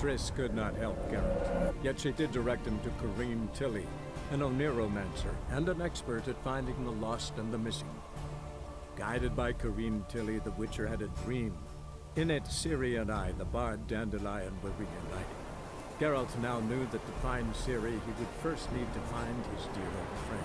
Triss could not help Geralt, yet she did direct him to Kareem Tilly, an oneiromancer and an expert at finding the lost and the missing. Guided by Kareem Tilly, the Witcher had a dream. In it, Ciri and I, the bard Dandelion, were reunited. Geralt now knew that to find Ciri, he would first need to find his dear old friend.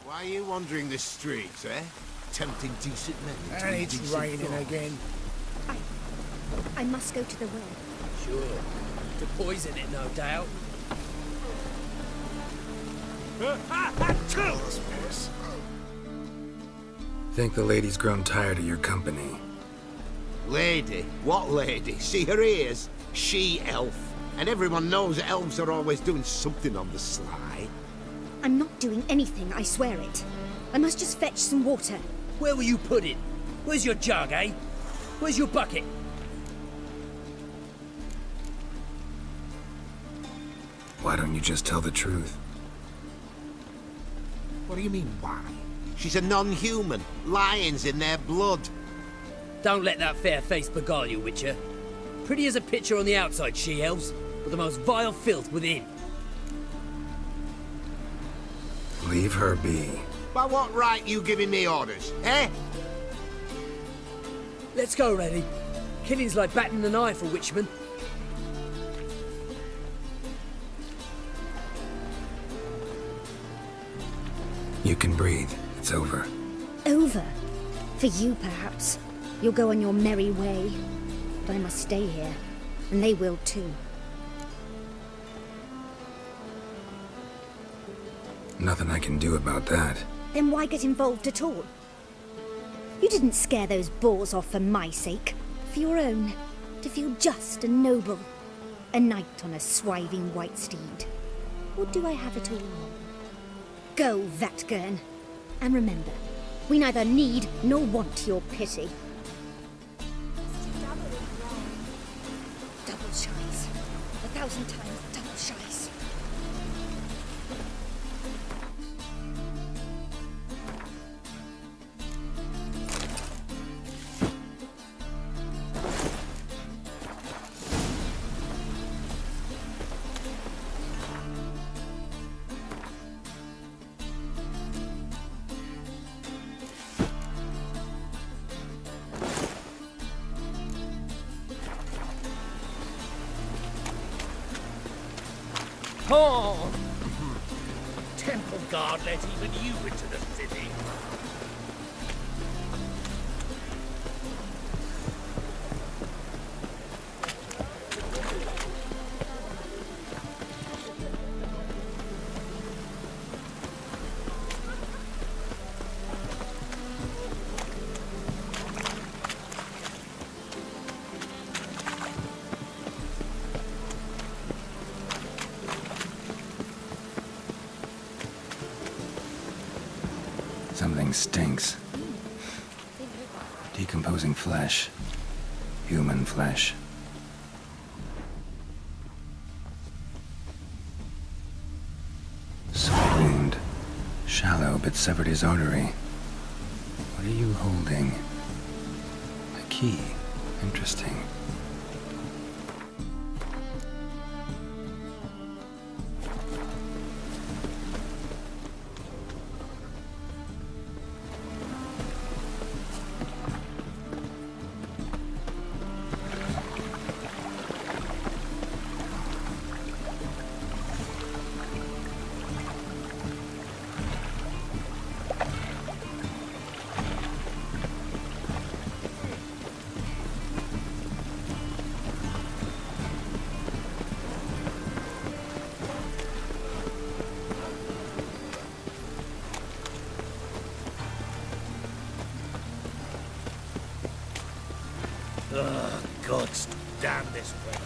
Why are you wandering the streets, eh? Tempting decent men. And it's raining again. I must go to the well. Sure. To poison it, no doubt. Think the lady's grown tired of your company. Lady? What lady? See her ears? She-elf. And everyone knows elves are always doing something on the sly. I'm not doing anything, I swear it. I must just fetch some water. Where will you put it? Where's your jug, eh? Where's your bucket? Why don't you just tell the truth? What do you mean, why? She's a non-human. Lions in their blood. Don't let that fair face beguile you, Witcher. Pretty as a picture on the outside, she-elves, but the most vile filth within. Leave her be. By what right you giving me orders, eh? Let's go, Reddy. Killing's like batting an eye for Witchman. You can breathe. It's over. Over? For you, perhaps. You'll go on your merry way. But I must stay here. And they will too. Nothing I can do about that. Then why get involved at all? You didn't scare those boars off for my sake. For your own. To feel just and noble. A knight on a swiving white steed. Or do I have it all wrong? Go, Vatgern. And remember, we neither need nor want your pity. Double shies. 1,000 times double shies. Oh! Temple Guard let even you into the city. Something stinks. Decomposing flesh. Human flesh. Sword wound. Shallow, but severed his artery. What are you holding? A key. Interesting. Ugh, gods damn this weather.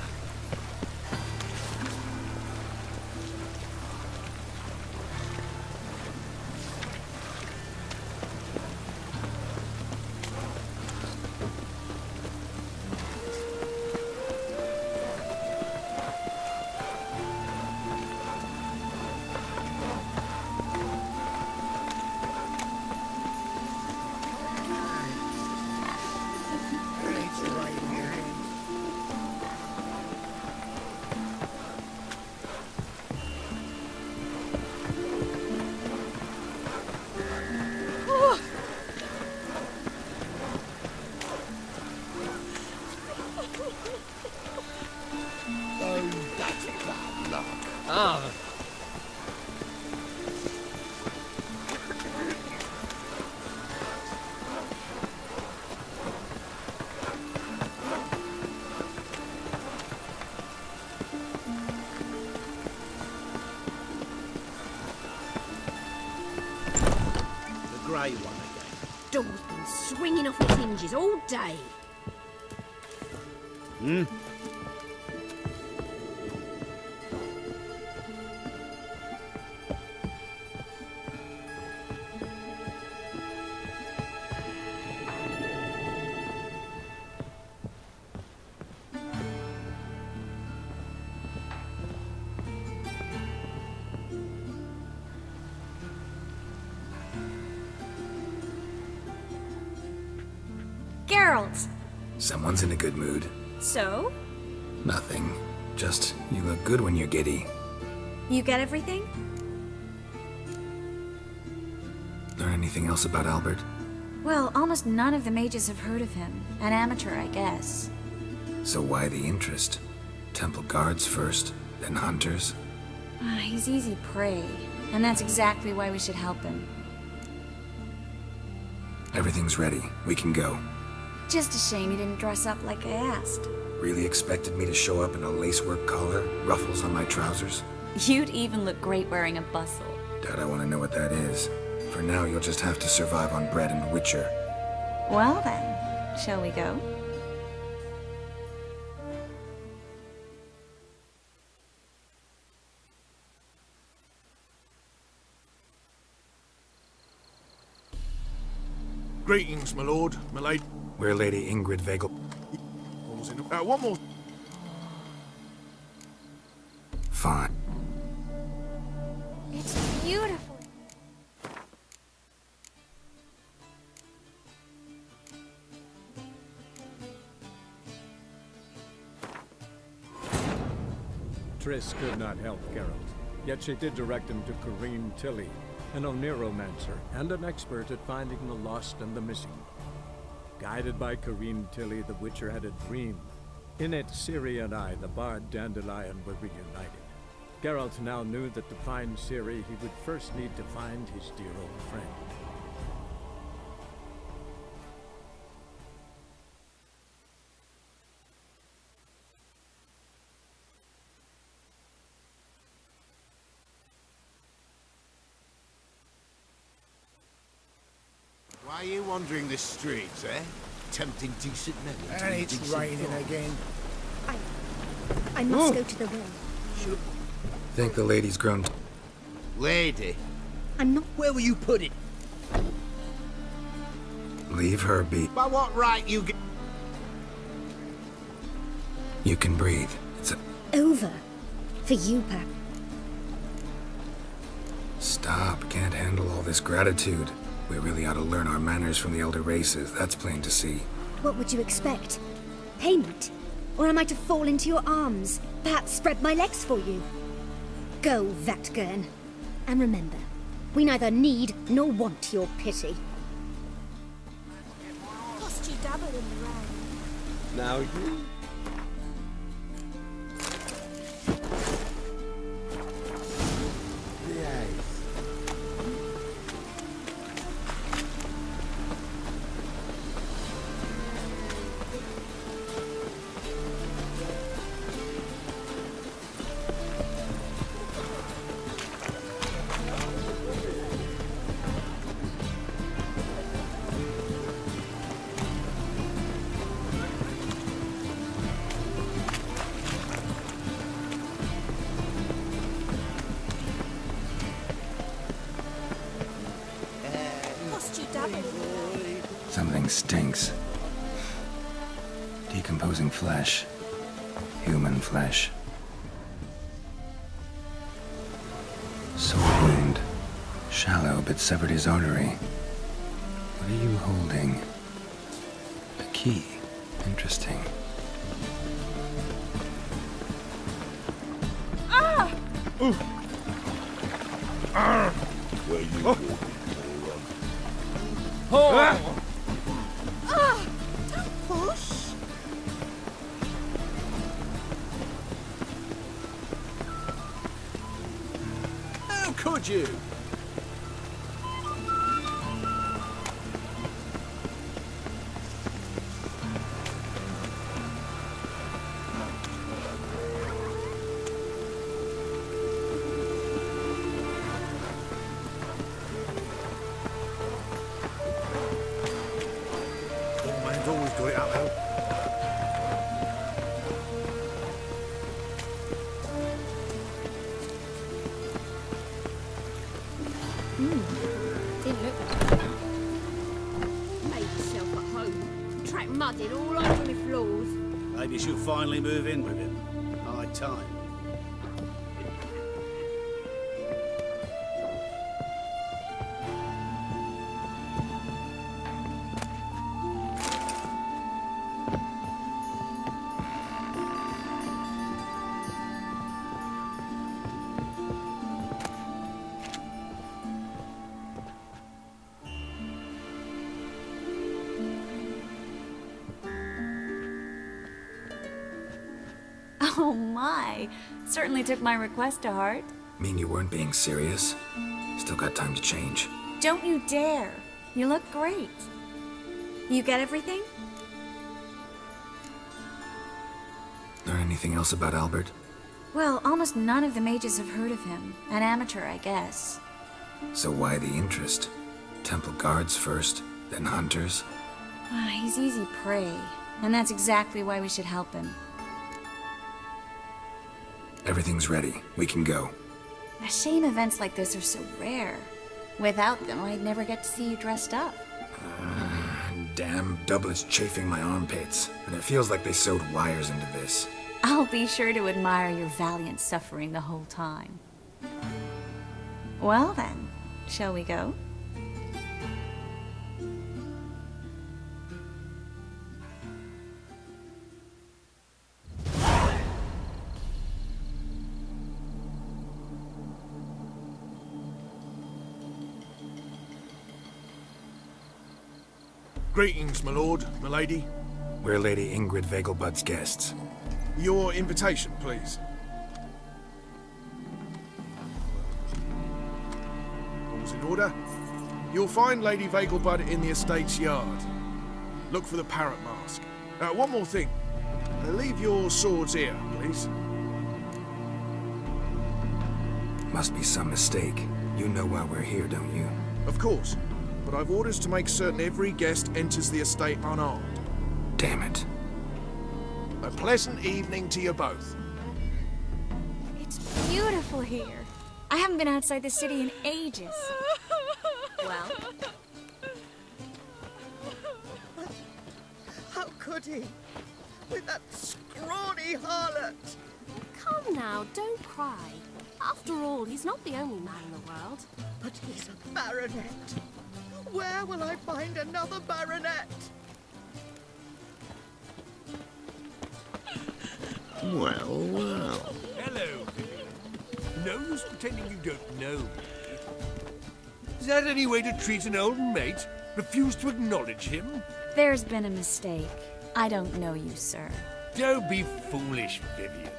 Ah. The grey one again. Door's been swinging off its hinges all day. Geralt! Someone's in a good mood. So? Nothing. Just, you look good when you're giddy. You get everything? Learn anything else about Albert? Well, almost none of the mages have heard of him. An amateur, I guess. So why the interest? Temple guards first, then hunters? He's easy prey, and that's exactly why we should help him. Everything's ready. We can go. Just a shame he didn't dress up like I asked. Really expected me to show up in a lacework collar, ruffles on my trousers? You'd even look great wearing a bustle. Doubt I want to know what that is. For now, you'll just have to survive on bread and Witcher. Well then, shall we go? Greetings, my lord, my lady. We're Lady Ingrid Vagel. One more. Fine. It's beautiful. Triss could not help Geralt, yet she did direct him to Kareem Tilly, an Oniromancer and an expert at finding the lost and the missing. Guided by Kareem Tilly, the Witcher had a dream. In it, Ciri and I, the bard Dandelion, were reunited. Geralt now knew that to find Ciri, he would first need to find his dear old friend. Why are you wandering the streets, eh? Tempting decent men into And it's decent raining folk. again. I must go to the well. Think the lady's grown. Lady, I'm not. Where will you put it? Leave her be. by what right you get... You can breathe. It's a. Over. For you, Pap. Stop. Can't handle all this gratitude. We really ought to learn our manners from the elder races. That's plain to see. What would you expect? Payment? Or am I to fall into your arms? Perhaps spread my legs for you? Go, Vatgern. And remember, we neither need nor want your pity. Lost you dabble in the rain. Now you... thing stinks. Decomposing flesh. Human flesh. Sword wound. Shallow but severed his artery. What are you holding? A key. Interesting. Ah! Where you walking, Oh! Don't push. How could you? Always got it up, Al. Didn't look like that. Made yourself at home. Track mudded all over my floors. Maybe she'll finally move in with him. High time. Oh my. Certainly took my request to heart. Mean you weren't being serious? Still got time to change. Don't you dare. You look great. You get everything? Learn anything else about Albert? Well, almost none of the mages have heard of him. An amateur, I guess. So why the interest? Temple guards first, then hunters? He's easy prey. And that's exactly why we should help him. Everything's ready. We can go. A shame events like this are so rare. Without them, I'd never get to see you dressed up. Damn doublet's chafing my armpits, and it feels like they sewed wires into this. I'll be sure to admire your valiant suffering the whole time. Well then, shall we go? Greetings, my lord, my lady. We're Lady Ingrid Vegelbud's guests. Your invitation, please. All's in order. You'll find Lady Vegelbud in the estate's yard. Look for the parrot mask. One more thing. Leave your swords here, please. Must be some mistake. You know why we're here, don't you? Of course. But I've orders to make certain every guest enters the estate unarmed. Damn it. A pleasant evening to you both. It's beautiful here. I haven't been outside the city in ages. Well? How could he? With that scrawny harlot! Come now, don't cry. After all, he's not the only man in the world. But he's a baronet. Where will I find another baronet? Well, well. Hello, Vivian. No use pretending you don't know me. Is that any way to treat an old mate? Refuse to acknowledge him? There's been a mistake. I don't know you, sir. Don't be foolish, Vivian.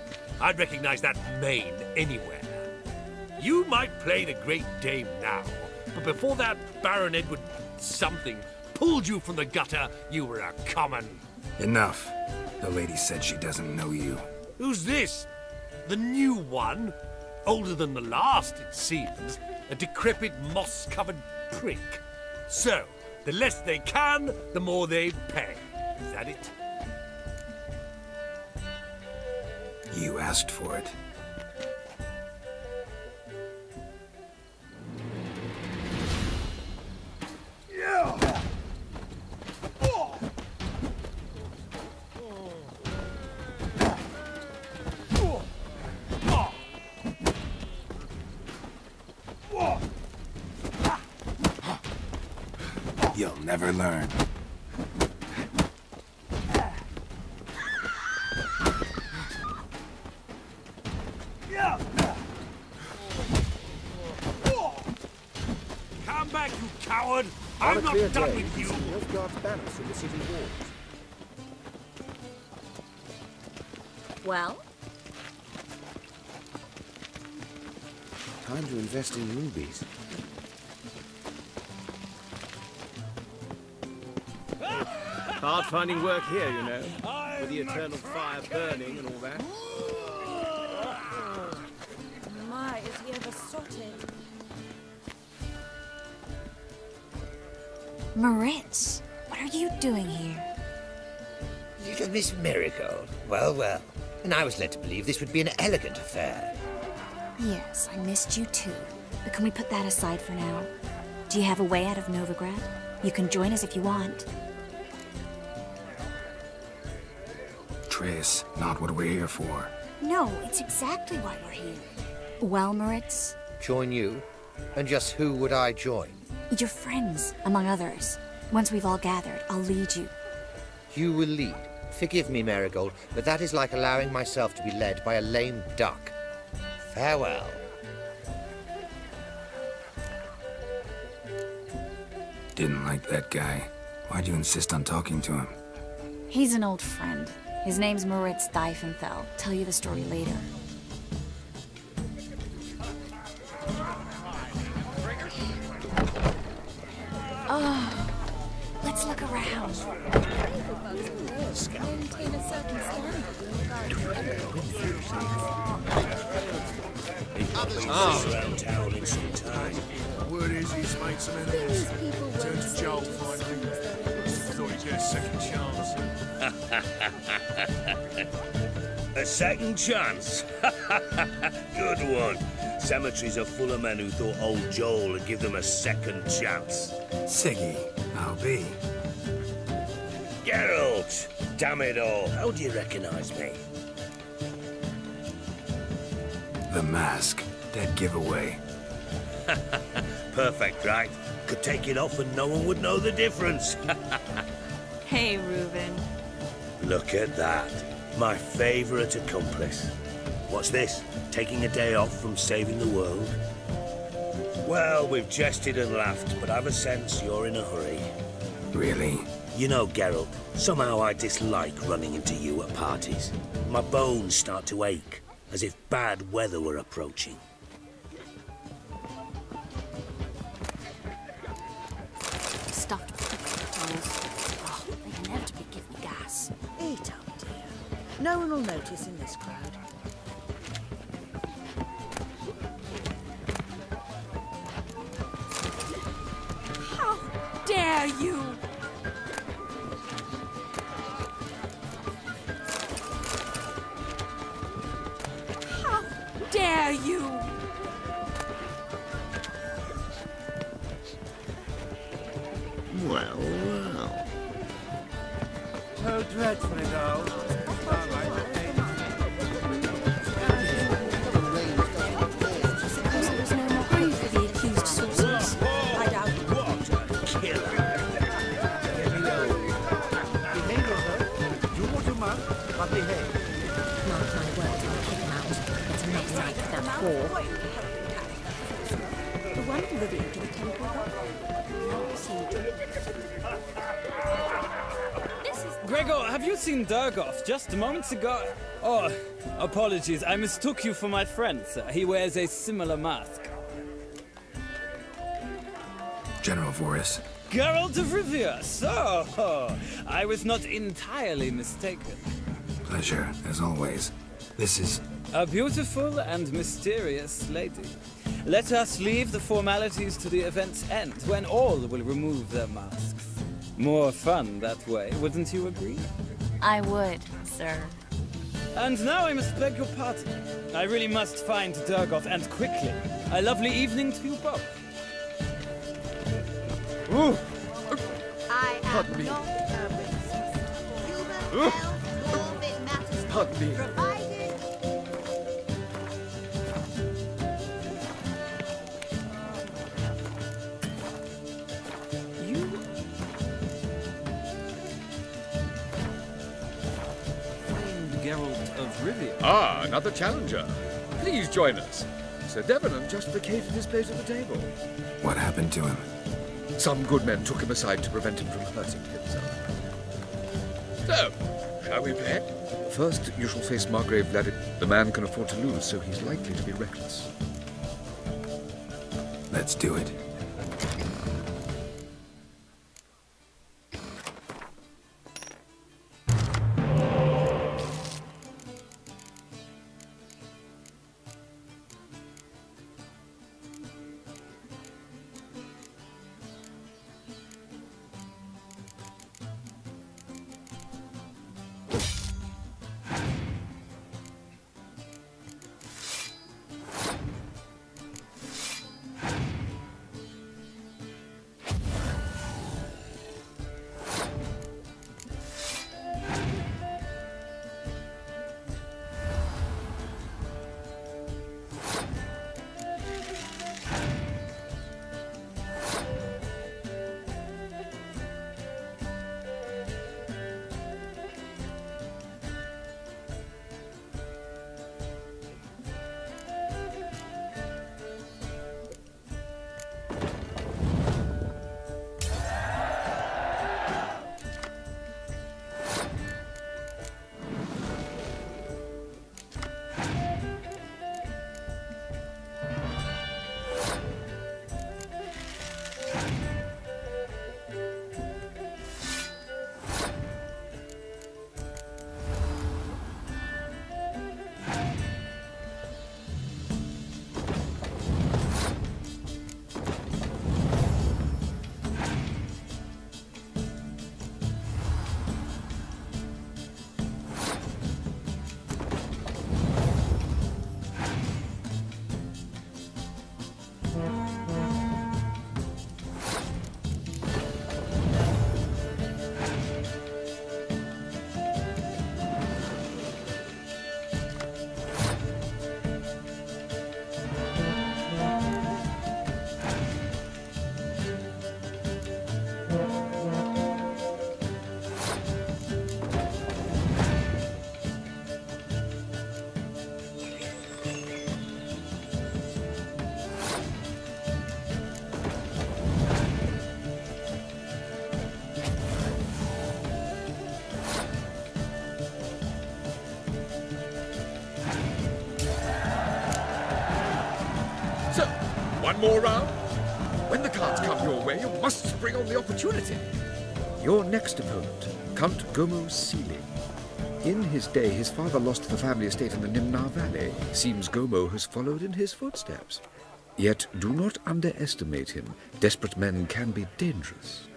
I'd recognize that mane anywhere. You might play the Great Dame now, but before that Baron Edward something pulled you from the gutter, you were a common. Enough. The lady said she doesn't know you. Who's this? The new one? Older than the last, it seems. A decrepit, moss-covered prick. So, the less they can, the more they pay. Is that it? You asked for it. never learn. Come back, you coward! I'm not done with you! Nilfgaard's banners from the city walls. Well? Time to invest in rubies. Hard finding work here, you know, with the eternal fire burning and all that. My, is he ever sotted? Moritz, what are you doing here? Little Miss Marigold. Well, well. And I was led to believe this would be an elegant affair. Yes, I missed you too. But can we put that aside for now? Do you have a way out of Novigrad? You can join us if you want. Triss, not what we're here for. No, it's exactly why we're here. Well, Moritz? Join you? And just who would I join? Your friends, among others. Once we've all gathered, I'll lead you. You will lead. Forgive me, Marigold, but that is like allowing myself to be led by a lame duck. Farewell. Didn't like that guy. Why'd you insist on talking to him? He's an old friend. His name's Moritz Diefenfeld. Tell you the story later. Oh, let's look around. Maintain a certain standard. Around town in some time. Word is he's made some enemies. Turned to Joel finally. Thought he'd get a second chance. A second chance? Good one. Cemeteries are full of men who thought old Joel would give them a second chance. Siggy, I'll be. Geralt! Damn it all. How do you recognize me? The mask. Dead giveaway. Perfect, right? Could take it off and no one would know the difference. Hey, Reuben. Look at that. My favorite accomplice. What's this? Taking a day off from saving the world? Well, we've jested and laughed, but I've a sense you're in a hurry. Really? You know, Geralt, somehow I dislike running into you at parties. My bones start to ache, as if bad weather were approaching. Stuffed potatoes. Oh, they inevitably give me gas. Eat up, dear. No one will notice in this crowd. How dare you! How dare you! Well, well. So dreadfully dull. Suppose there was no more grief for the accused sorcerers. I doubt it. What a killer! Behave yourself. Do what you must, but behave. Mark my words, I'll kick him out. It's a mess out for that whore. The one living to the temple hall. No procedure. Gregor, have you seen Durgoff just moments ago? Oh, apologies, I mistook you for my friend, sir. He wears a similar mask. General Voris. Geralt of Rivia, so I was not entirely mistaken. Pleasure, as always. This is... A beautiful and mysterious lady. Let us leave the formalities to the event's end, when all will remove their masks. More fun that way, wouldn't you agree? I would, sir. And now I must beg your pardon. I really must find Durgoff, and quickly. A lovely evening to you both. Ooh. I am not a racist. Human health, morbid matters provided. Geralt of Rivia. Ah, another challenger. Please join us. Sir Devenant just vacated his place at the table. What happened to him? Some good men took him aside to prevent him from hurting himself. So, shall we play? First, you shall face Margrave Vladimir. The man can afford to lose, so he's likely to be reckless. Let's do it. One more round? When the cards come your way, you must spring on the opportunity. Your next opponent, Count Gomo Sealing. In his day, his father lost the family estate in the Nimnar Valley. Seems Gomo has followed in his footsteps. Yet do not underestimate him. Desperate men can be dangerous.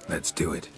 Let's do it.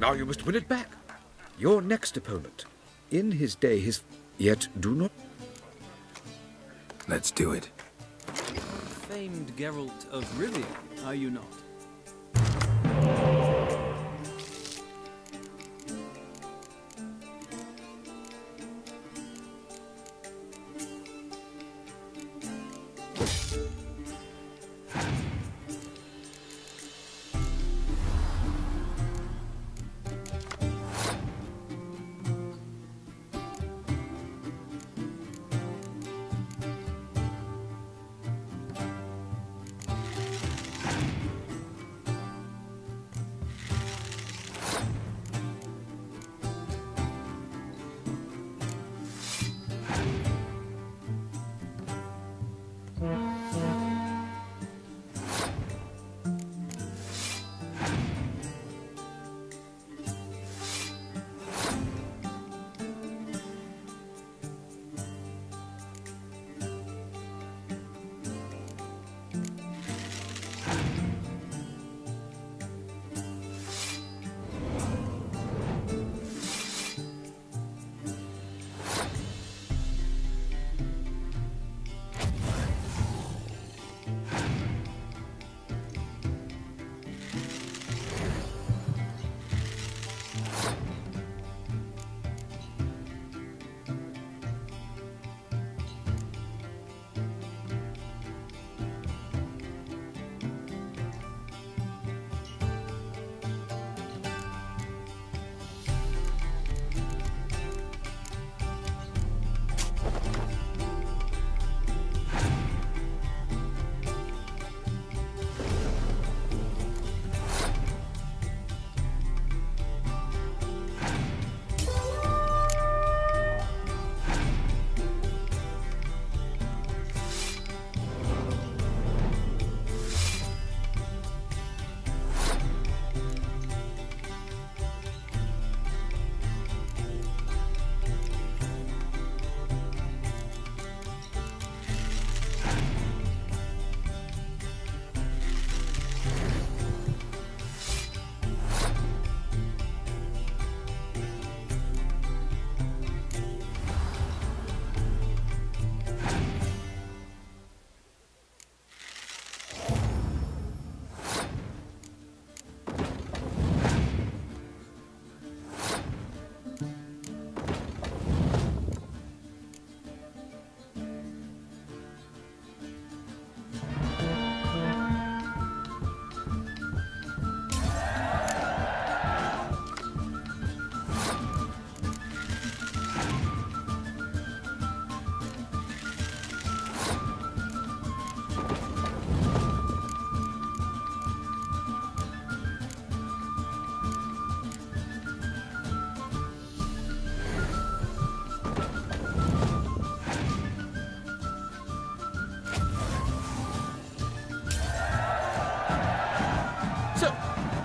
Now you must win it back. Your next opponent. In his day, his... Yet do not... Let's do it. Famed Geralt of Rivia, are you not?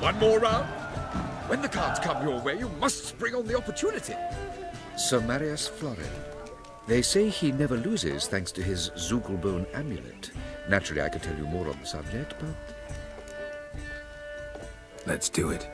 One more round? When the cards come your way, you must spring on the opportunity. Sir Marius Florin. They say he never loses thanks to his Zugelbone amulet. Naturally, I could tell you more on the subject, but... Let's do it.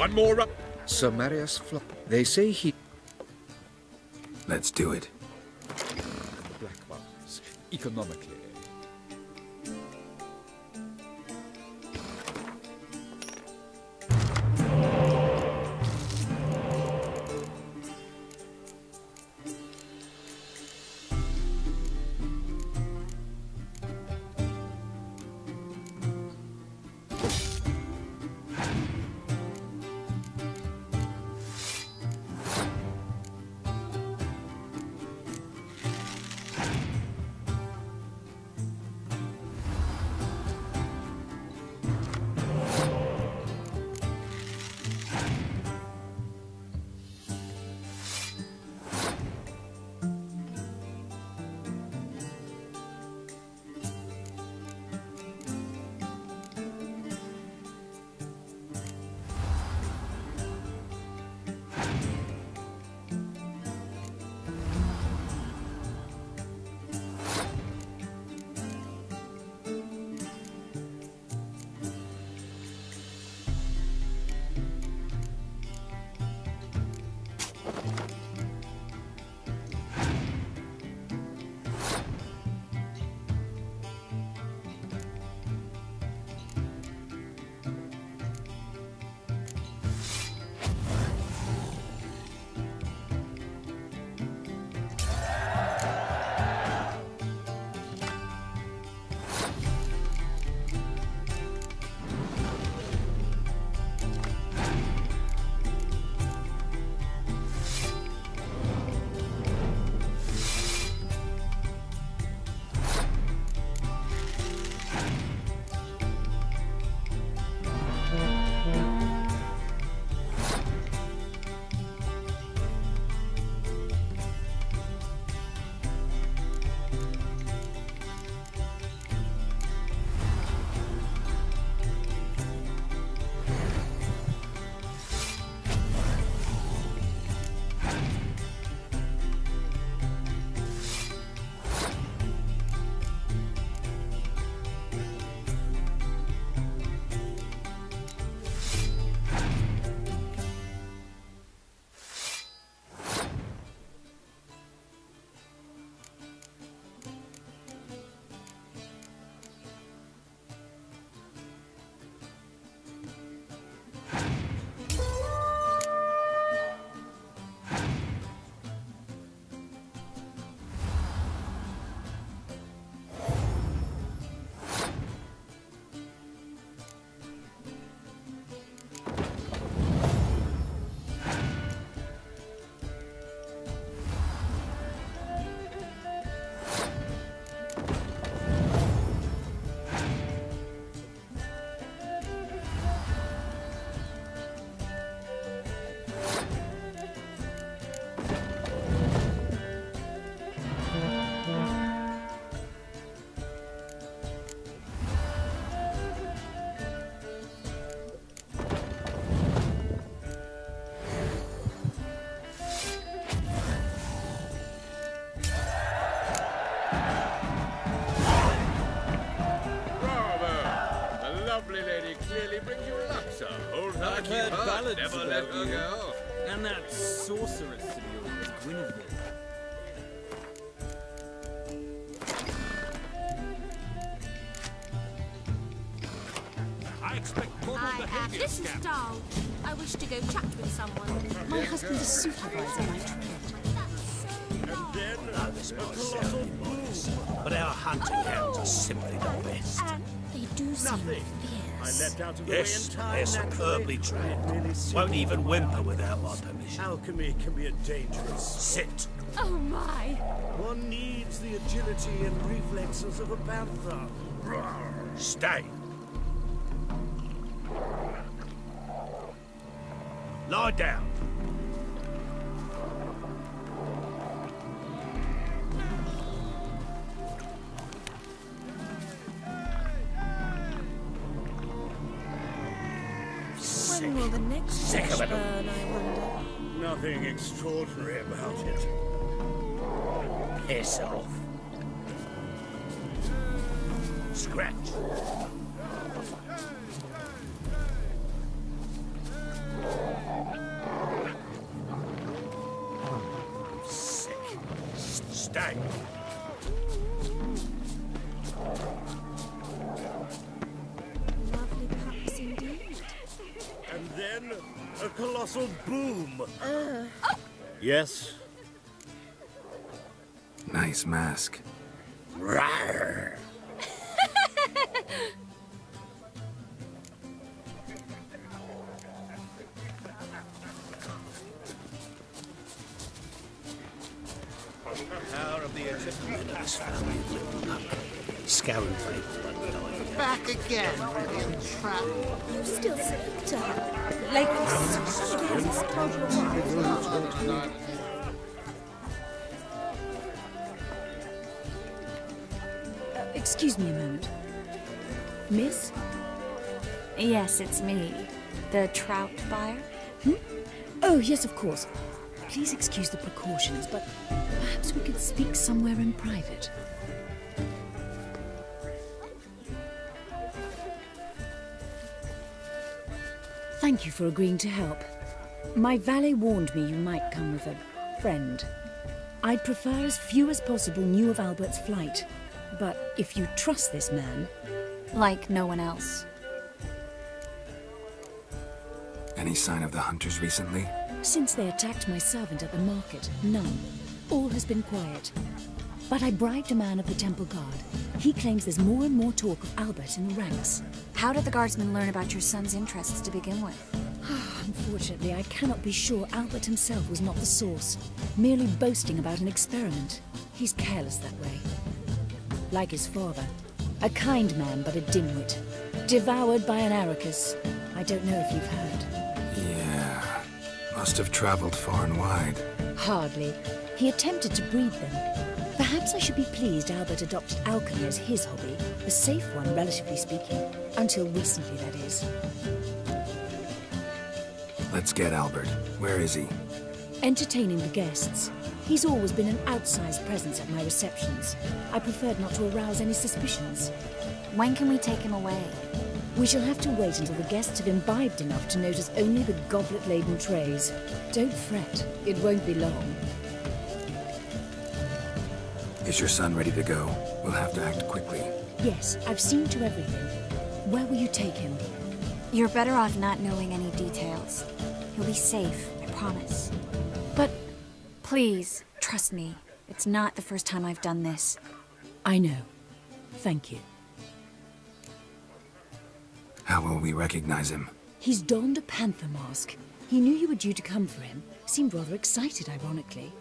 One more Sir Marius Flop. They say he... Let's do it. Black ones, economically. I've heard ballads about you. And that sorceress of yours, Guinevere. I expect model behavior. This is Dahl. I wish to go chat with someone. My husband is supervisor by trade. And then this might sound modest, but our hunting hounds are simply the best. They do seem fierce. Yes, they're superbly trained. Won't even whimper without my permission. Alchemy can be a dangerous. Sit. Oh my! One needs the agility and reflexes of a panther. Stay. Lie down. When will the next Sick of it. burn, I wonder? Nothing extraordinary about it. Piss off. Scratch. stag. Lovely pups indeed. And then a colossal boom. Yes? Nice mask. Rawr. Power of the Egyptian men of this family have lived up. Scarron faith. Back again, brilliant trap. You still speak to her? Like excuse me a moment. Miss? Yes, it's me. The trout buyer? Oh, yes, of course. Please excuse the precautions, but perhaps we could speak somewhere in private. Thank you for agreeing to help. My valet warned me you might come with a friend. I'd prefer as few as possible knew of Albert's flight. But if you trust this man... Like no one else. Any sign of the hunters recently? Since they attacked my servant at the market, none. All has been quiet. But I bribed a man of the Temple Guard. He claims there's more and more talk of Albert in the ranks. How did the guardsmen learn about your son's interests to begin with? Unfortunately, I cannot be sure Albert himself was not the source. Merely boasting about an experiment. He's careless that way. Like his father. A kind man, but a dimwit. Devoured by an Arrakis. I don't know if you've heard. Yeah. Must have traveled far and wide. Hardly. He attempted to breed them. Perhaps I should be pleased Albert adopted alchemy as his hobby. A safe one, relatively speaking. Until recently, that is. Let's get Albert. Where is he? Entertaining the guests. He's always been an outsized presence at my receptions. I preferred not to arouse any suspicions. When can we take him away? We shall have to wait until the guests have imbibed enough to notice only the goblet-laden trays. Don't fret. It won't be long. Is your son ready to go? We'll have to act quickly. Yes, I've seen to everything. Where will you take him? You're better off not knowing any details. He'll be safe, I promise. But... Please, trust me. It's not the first time I've done this. I know. Thank you. How will we recognize him? He's donned a panther mask. He knew you were due to come for him. Seemed rather excited, ironically.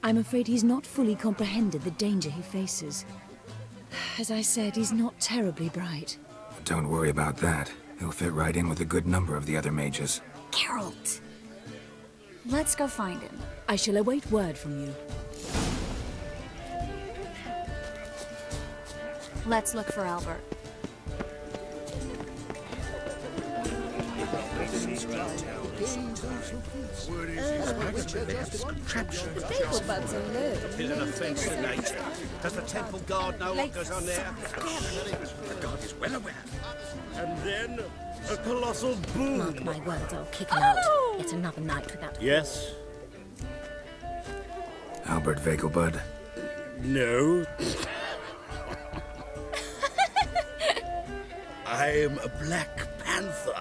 I'm afraid he's not fully comprehended the danger he faces. As I said, he's not terribly bright. Don't worry about that. He'll fit right in with a good number of the other mages. Geralt! Let's go find him. I shall await word from you. Let's look for Albert. The bagel buds are low. It is an offence to nature. Does the Temple Guard know what goes on there? The guard is well aware. And then a colossal boom. Mark my words, I'll kick him out. Yet another night without... Yes? Albert Vegelbud? No. I am a Black Panther.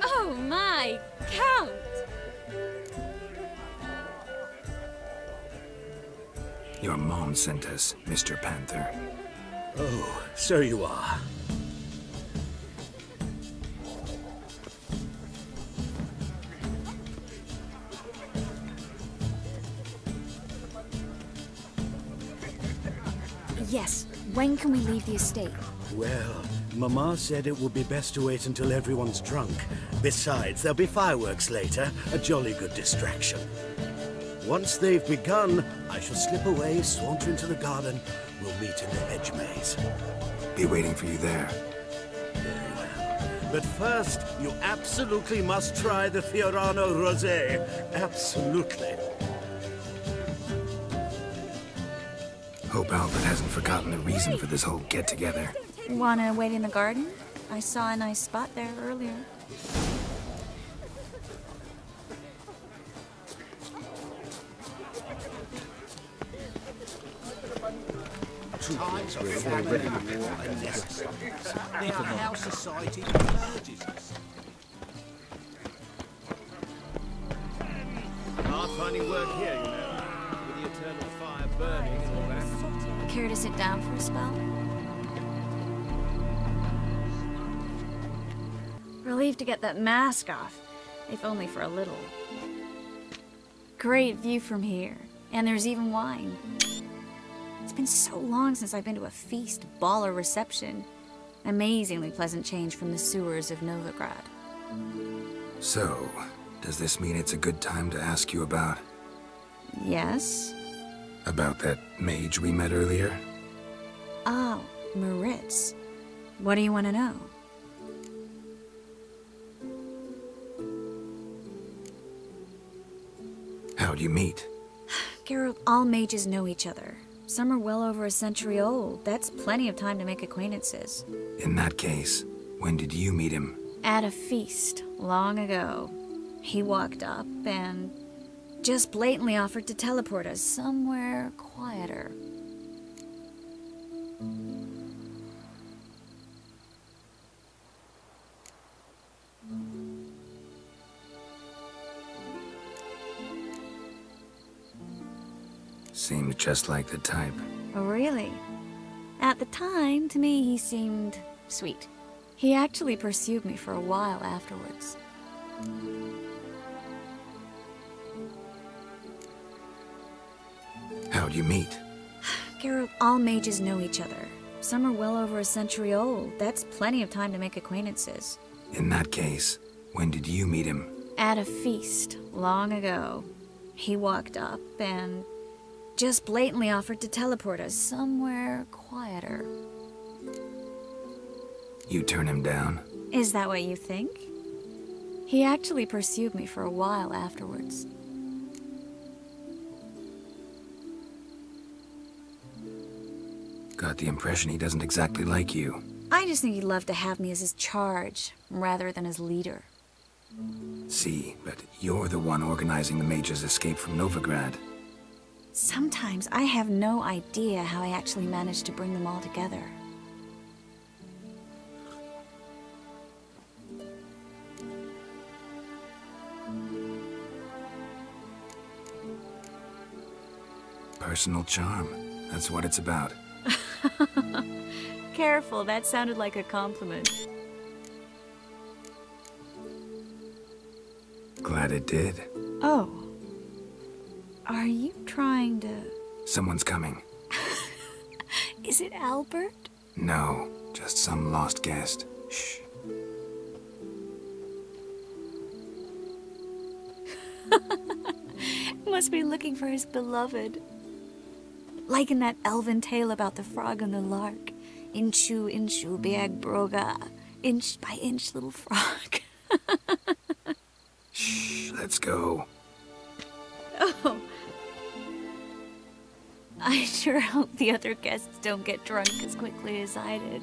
Oh my, Count! Your mom sent us, Mr. Panther. Oh, so you are. Yes. When can we leave the estate? Well, Mama said it would be best to wait until everyone's drunk. Besides, there'll be fireworks later, a jolly good distraction. Once they've begun, I shall slip away, saunter into the garden. We'll meet in the hedge maze. Be waiting for you there. Very well. But first, you absolutely must try the Fiorano Rosé. Absolutely. Hope Albert hasn't forgotten the reason for this whole get-together. Wanna wait in the garden? I saw a nice spot there earlier. times are finding war unnecessary. They are how society merges us. Hard finding work here, you know, with the eternal fire burning and all that. Care to sit down for a spell? Relieved to get that mask off, if only for a little. Great view from here, and there's even wine. It's been so long since I've been to a feast, ball, or reception. Amazingly pleasant change from the sewers of Novigrad. So, does this mean it's a good time to ask you about... Yes? About that mage we met earlier? Oh, Maritz. What do you want to know? How'd you meet? Geralt, all mages know each other. Some are well over a century old. That's plenty of time to make acquaintances. In that case, when did you meet him? At a feast, long ago. He walked up and just blatantly offered to teleport us somewhere quieter. Seemed just like the type. Oh, really? At the time, to me, he seemed sweet. He actually pursued me for a while afterwards. How'd you meet? Geralt, all mages know each other. Some are well over a century old. That's plenty of time to make acquaintances. In that case, when did you meet him? At a feast, long ago. He walked up and just blatantly offered to teleport us somewhere quieter. You turn him down? Is that what you think? He actually pursued me for a while afterwards. Got the impression he doesn't exactly like you. I just think he'd love to have me as his charge, rather than his leader. See, but you're the one organizing the mage's escape from Novigrad. Sometimes I have no idea how I actually managed to bring them all together. Personal charm. That's what it's about. Careful, that sounded like a compliment. Glad it did. Oh. Are you trying to... Someone's coming. Is it Albert? No, just some lost guest. Shh. Must be looking for his beloved. Like in that elven tale about the frog and the lark. Inchu, inchu, biag broga. Inch by inch, little frog. Shh, let's go. Oh. I sure hope the other guests don't get drunk as quickly as I did.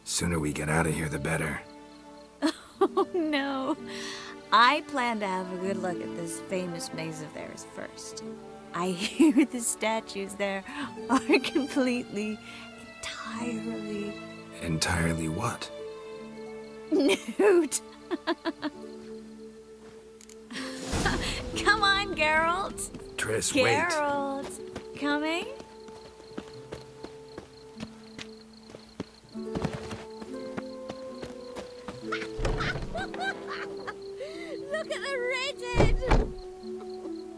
Sooner we get out of here, the better. Oh, no. I plan to have a good look at this famous maze of theirs first. I hear the statues there are completely, entirely... Entirely what? Nude. Come on, Geralt. Triss, Geralt. wait. Coming? Look at the redhead!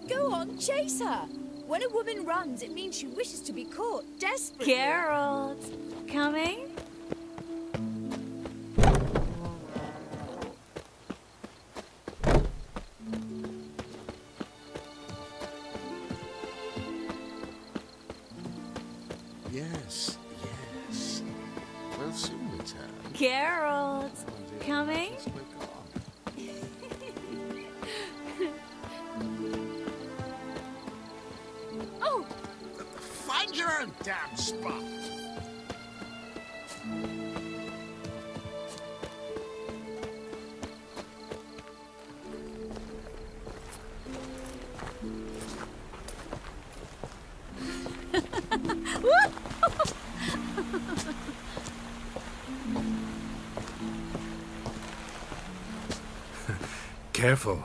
Go on, chase her! When a woman runs, it means she wishes to be caught desperately. Geralt. Coming? Yes, yes. We'll soon return. Geralt. Coming? Oh! Find your own damn spot. Whoop! Careful.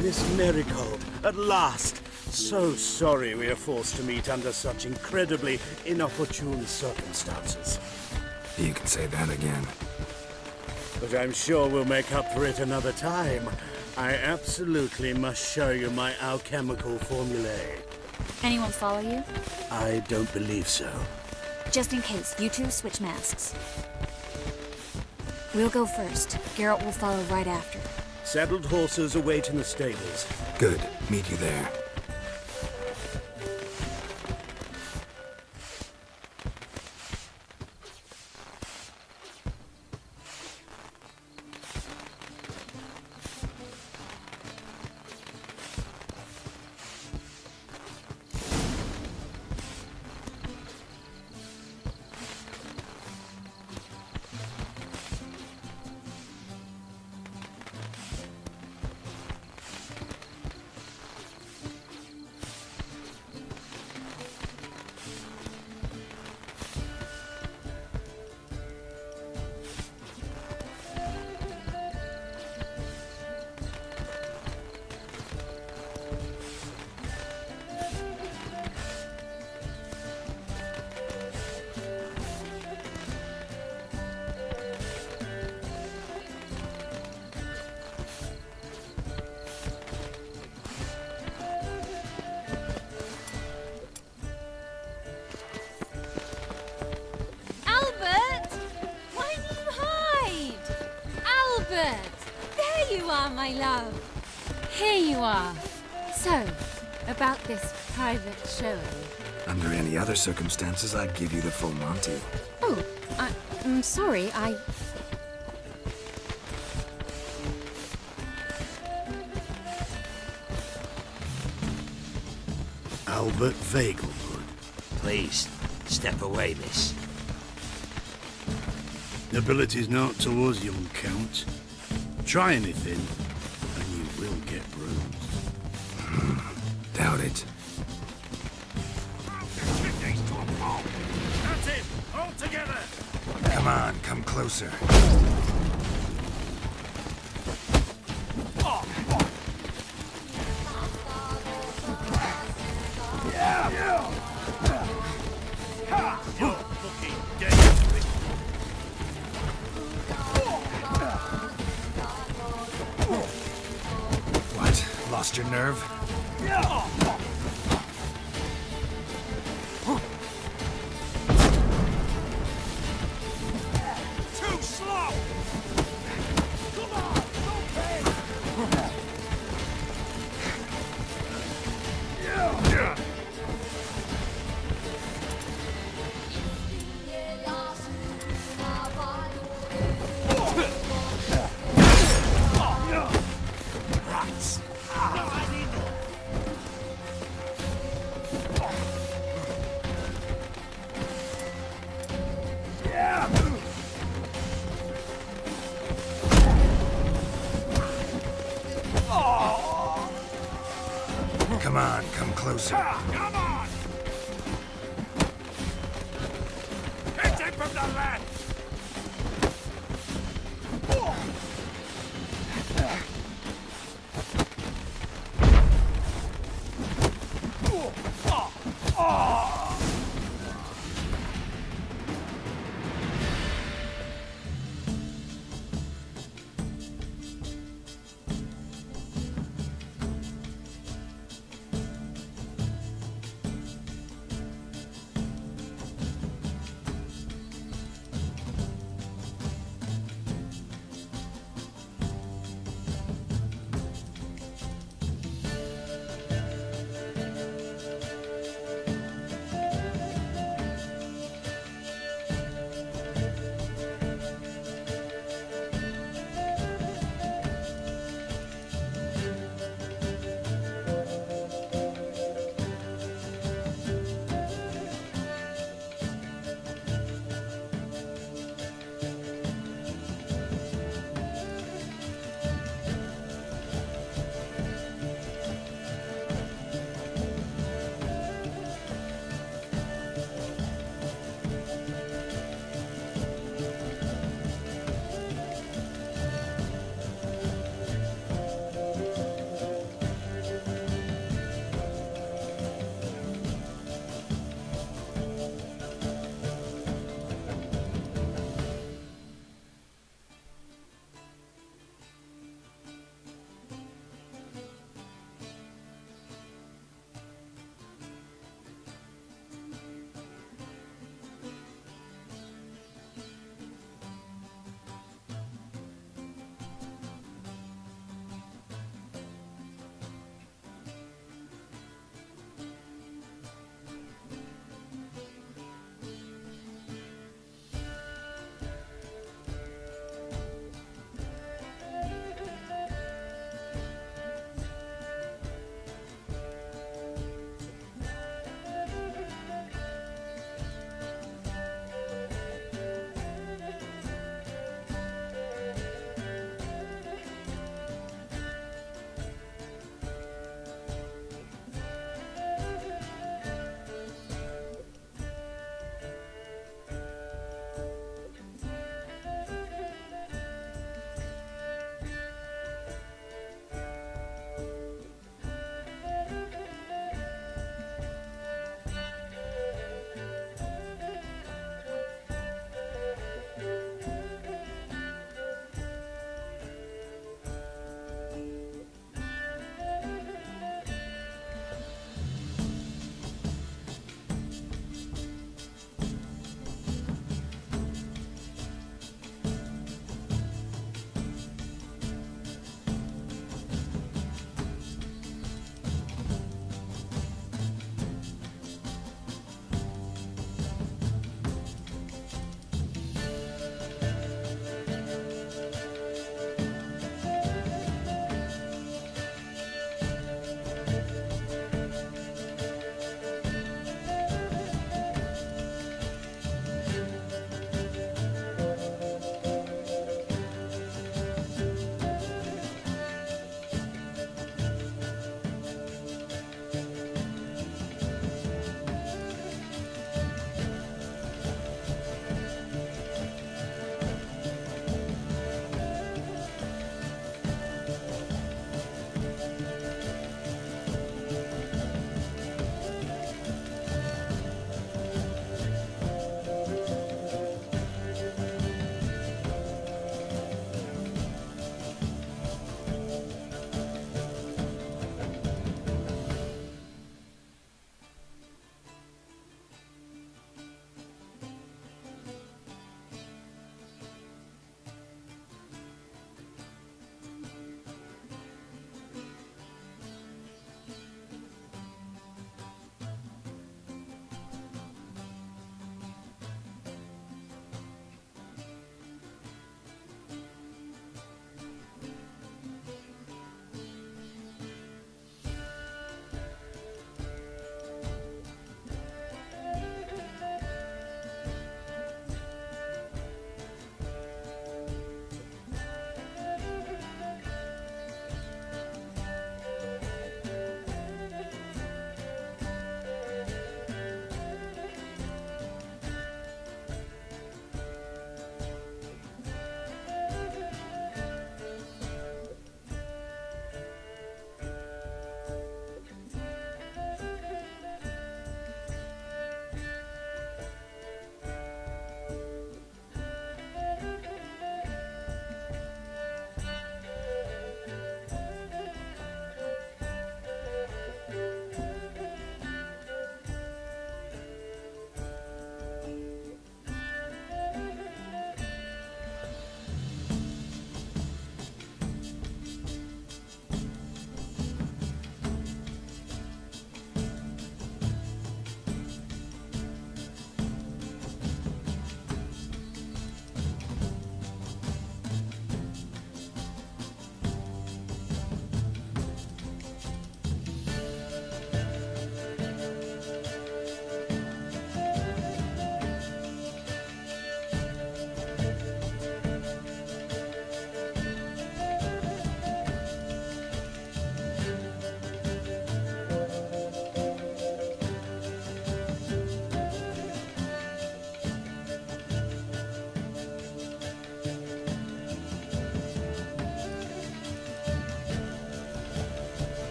Miss Marigold, at last! So sorry we are forced to meet under such incredibly inopportune circumstances. You can say that again. But I'm sure we'll make up for it another time. I absolutely must show you my alchemical formulae. Anyone follow you? I don't believe so. Just in case, you two switch masks. We'll go first. Garrett will follow right after. Saddled horses await in the stables. Good. Meet you there. My love. Here you are. So, about this private showing. Under any other circumstances, I'd give you the full Monty. Oh, I'm sorry, Albert Vagelwood. Please, step away, miss. Nobility's not towards young Count. Try anything, and you will get bruised. Doubt it. That's it! All together! Come on, come closer. You're fucking dead to it. What? Lost your nerve? Too slow! Come on! Okay! Rats! Come on, come closer. Come on! Hit him from the left!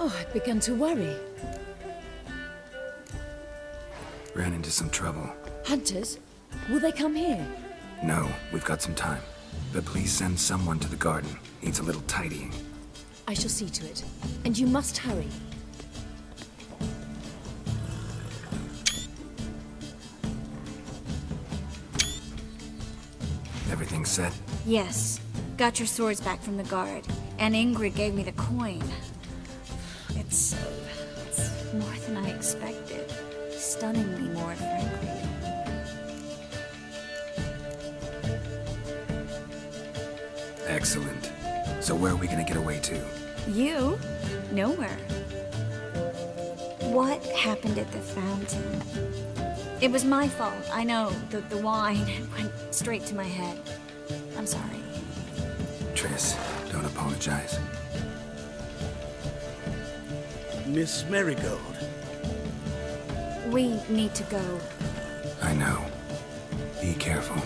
Oh, I began to worry. Ran into some trouble. Hunters? Will they come here? No, we've got some time. But please send someone to the garden. Needs a little tidying. I shall see to it. And you must hurry. Everything set? Yes. Got your swords back from the guard. And Ingrid gave me the coin. It's more than I expected. Stunningly more, frankly. Excellent. So where are we gonna get away to? You? Nowhere. What happened at the fountain? It was my fault. I know. The wine went straight to my head. I'm sorry. Triss, don't apologize. Miss Marigold. We need to go. I know. Be careful.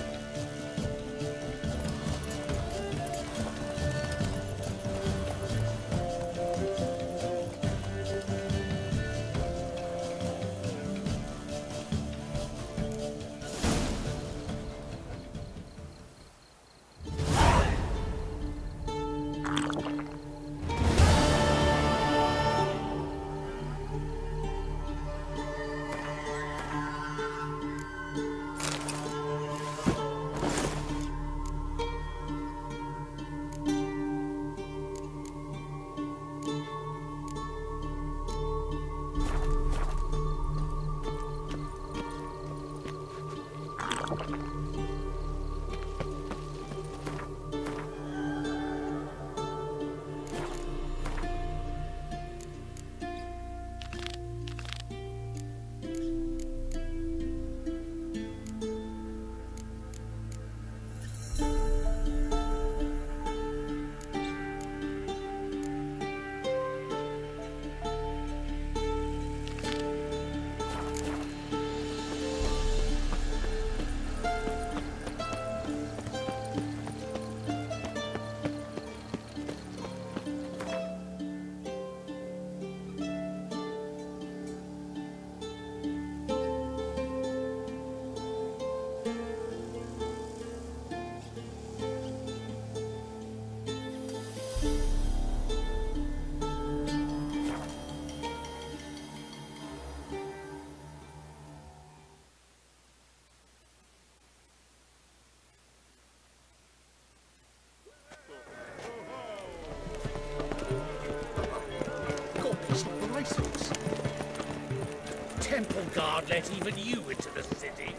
Temple guard let even you into the city.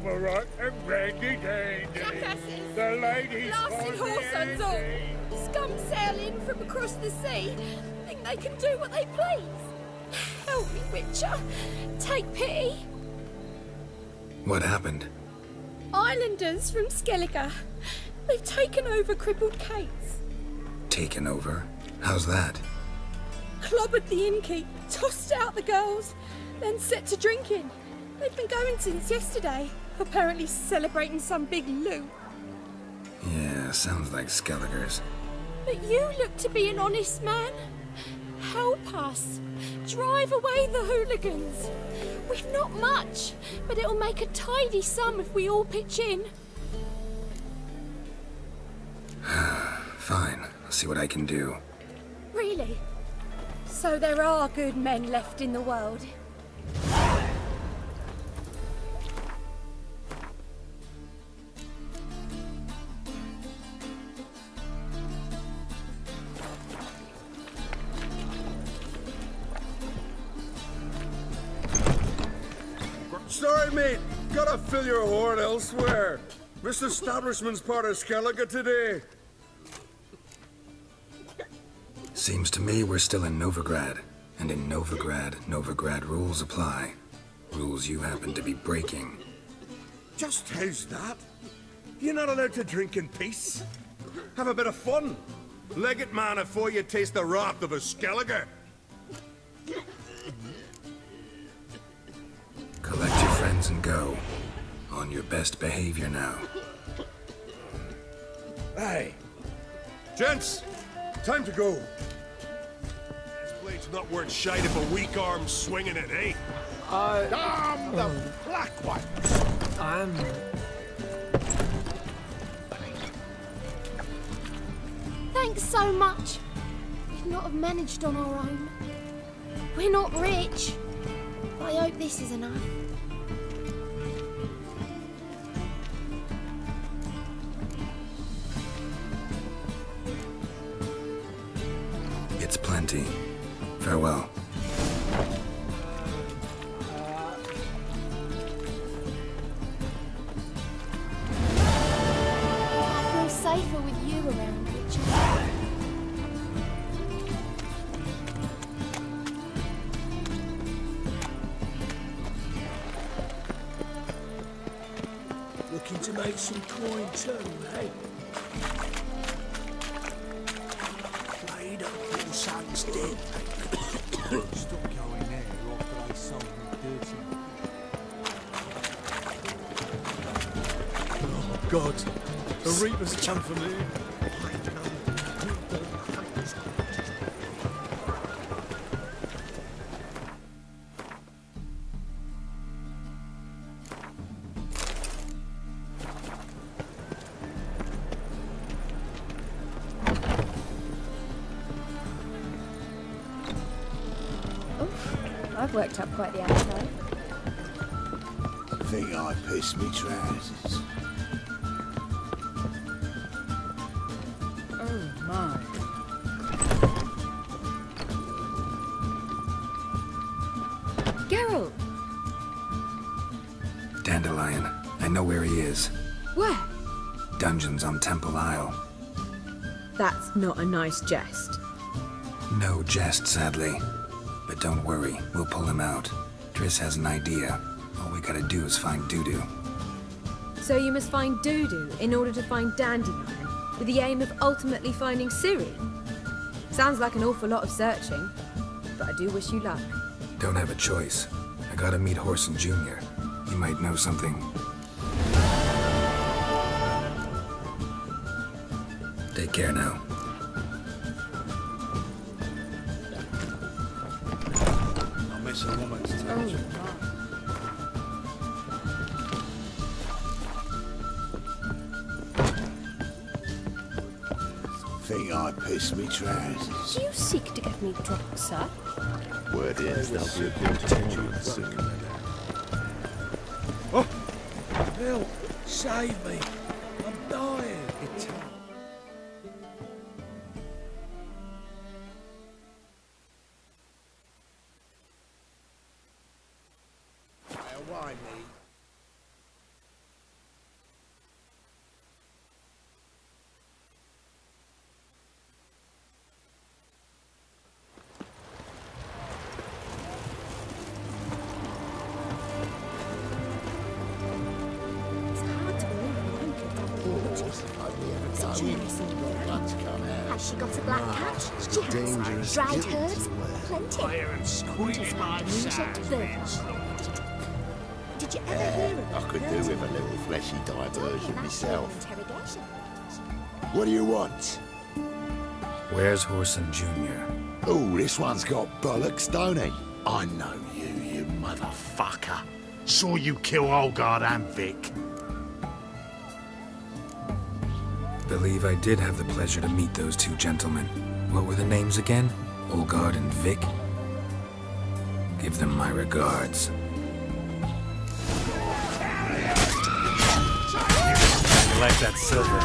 Right and ready, Jackasses! The ladies Blasted horsehunds all! Scum sail in from across the sea. Think they can do what they please. Help me, Witcher. Take pity. What happened? Islanders from Skellige. They've taken over crippled Kate's. Taken over? How's that? Clobbered the innkeep, tossed out the girls, then set to drinking. They've been going since yesterday. Apparently celebrating some big loot. Yeah, sounds like Skellige's. But you look to be an honest man. Help us. Drive away the hooligans. We've not much, but it'll make a tidy sum if we all pitch in. Fine, I'll see what I can do. Really? So there are good men left in the world? mate. Gotta fill your horn elsewhere. This establishment's part of Skellige today. Seems to me we're still in Novigrad. And in Novigrad, Novigrad rules apply. Rules you happen to be breaking. Just how's that? You're not allowed to drink in peace? Have a bit of fun. Leg it, man, before you taste the wrath of a Skellige. Collect your friends and go. On your best behavior now. Hey. Gents, time to go. This blade's not worth shite if a weak arm's swinging it, eh? Damn the black ones! Thanks so much. We'd not have managed on our own. We're not rich. But I hope this is enough. It's plenty. Farewell. I feel safer with you around, Richard. Looking to make some coin too, eh? Played up your son's dead. Stop going there after I sold you dirty. Oh, God. The Reaper's come for me. I've worked up quite the appetite. Think I pissed me trousers. Oh my. Geralt! Dandelion. I know where he is. Where? Dungeons on Temple Isle. That's not a nice jest. No jest, sadly. But don't worry, we'll pull him out. Triss has an idea. All we gotta do is find Dudu. So you must find Dudu in order to find Dandelion, with the aim of ultimately finding Ciri? Sounds like an awful lot of searching, but I do wish you luck. Don't have a choice. I gotta meet Horson Jr. He might know something. Take care now. Miss a woman's touch. Think I pissed me trousers. Do you seek to get me drunk, sir? Word is there'll be a good tension soon. Oh! Bill, save me! I'm dying! Why me? It's hard to believe a wanker down gorgeous. So generous and good. Has she got a black cat? She has. Dried herds? Plenty. Wander's found moonshaped bird. Did you ever hear of I could do with a little fleshy diversion myself. interrogation? What do you want? Where's Horson Jr.? Oh, this one's got bollocks, don't he? I know you, you motherfucker. Saw you kill Olgard and Vic. Believe I did have the pleasure to meet those two gentlemen. What were the names again? Olgard and Vic? Give them my regards. I like that silver.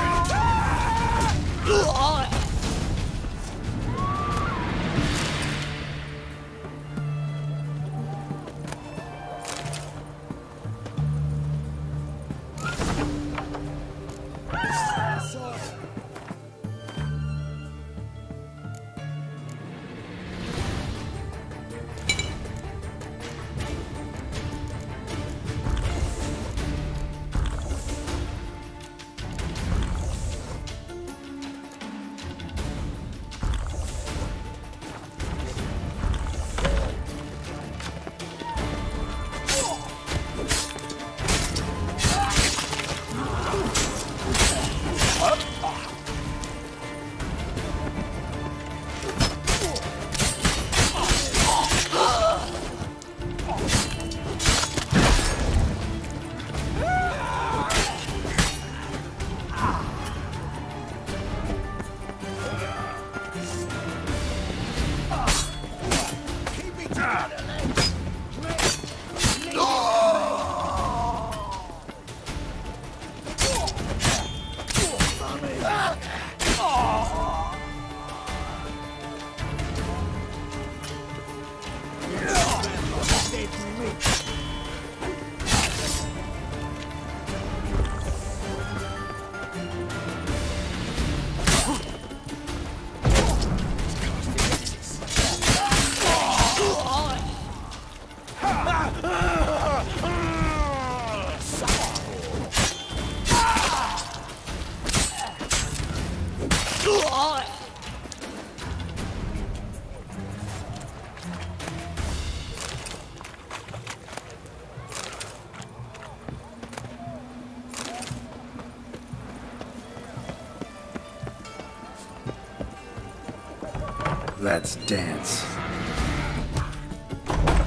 Let's dance.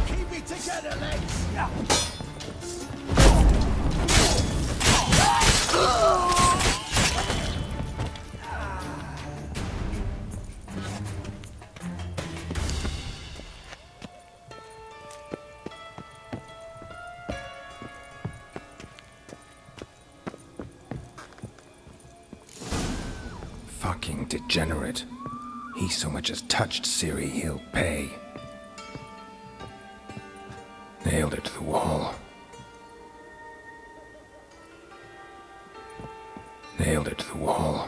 Keep it together, legs! Fucking degenerate. He so much as touched Ciri, he'll pay. Nailed her to the wall. Nailed her to the wall.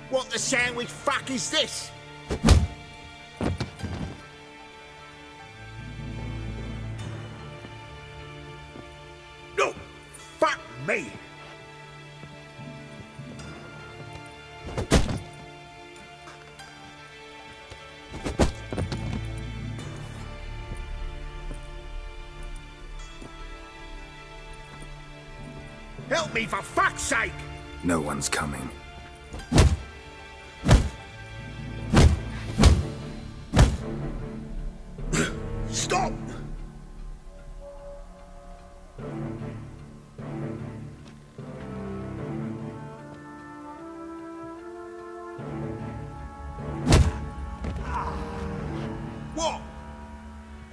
What the sandwich fuck is this? No! Fuck me! Help me for fuck's sake! No one's coming. Stop! What?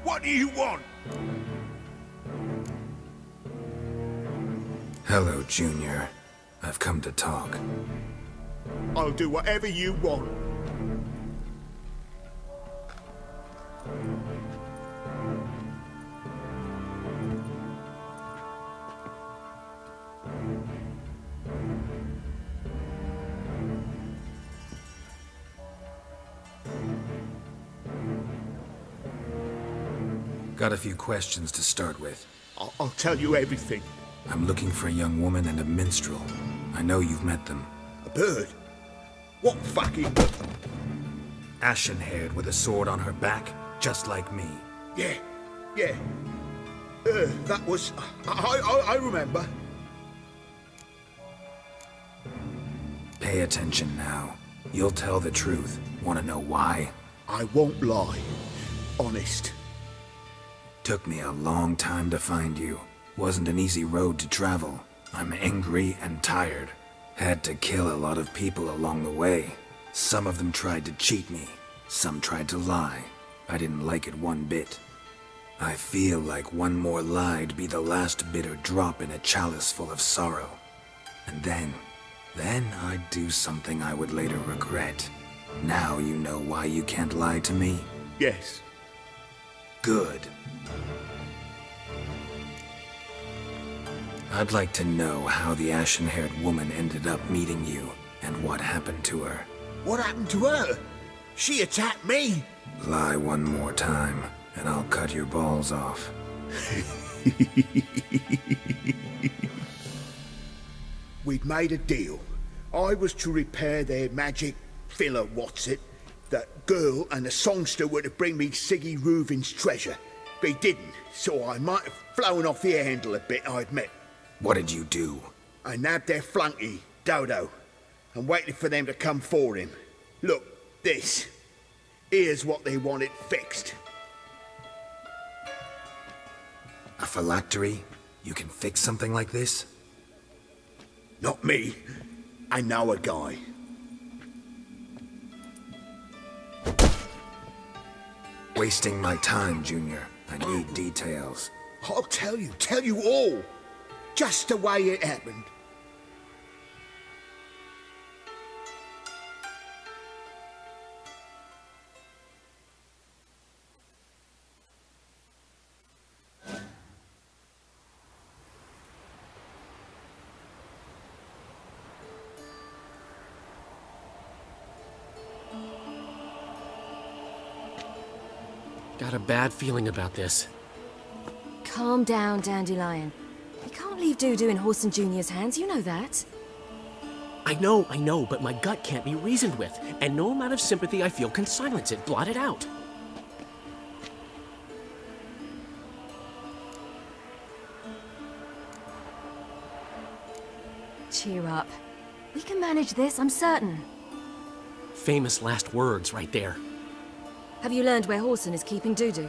What do you want? Hello, Junior. I've come to talk. I'll do whatever you want. Got a few questions to start with. I'll tell you everything. I'm looking for a young woman and a minstrel. I know you've met them. A bird? What fucking... Ashen-haired with a sword on her back, just like me. Yeah. That was... I remember. Pay attention now. You'll tell the truth. Want to know why? I won't lie. Honest. Took me a long time to find you. Wasn't an easy road to travel. I'm angry and tired. Had to kill a lot of people along the way. Some of them tried to cheat me. Some tried to lie. I didn't like it one bit. I feel like one more lie'd be the last bitter drop in a chalice full of sorrow. And then I'd do something I would later regret. Now you know why you can't lie to me? Yes. Good. I'd like to know how the ashen-haired woman ended up meeting you, and what happened to her. What happened to her? She attacked me! Lie one more time, and I'll cut your balls off. We'd made a deal. I was to repair their magic filler, that girl and the songster were to bring me Siggy Reuven's treasure. They didn't, so I might have flown off the handle a bit, I admit. What did you do? I nabbed their flunky, Dodo, and waited for them to come for him. Look, this. Here's what they wanted fixed. A phylactery? You can fix something like this? Not me. I know a guy. Wasting my time, Junior. I need details. I'll tell you all. Just the way it happened. Got a bad feeling about this. Calm down, Dandelion. We can't leave Dudu in Horson Jr.'s hands, you know that. I know, but my gut can't be reasoned with, and no amount of sympathy I feel can silence it, blot it out. Cheer up. We can manage this, I'm certain. Famous last words right there. Have you learned where Horson is keeping Dudu?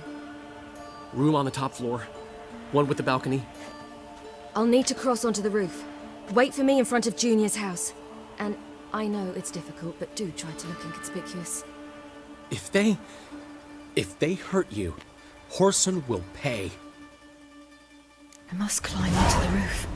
Room on the top floor. One with the balcony. I'll need to cross onto the roof. Wait for me in front of Junior's house. And I know it's difficult, but do try to look inconspicuous. If they hurt you, Horson will pay. I must climb onto the roof.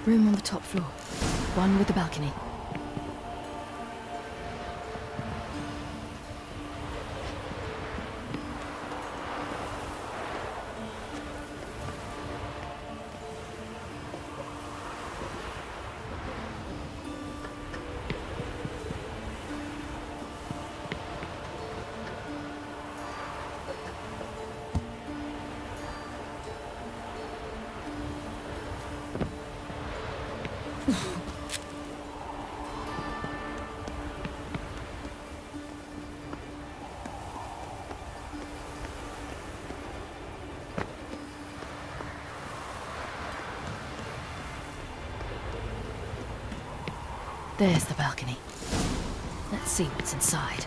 Room on the top floor. One with the balcony. There's the balcony. Let's see what's inside.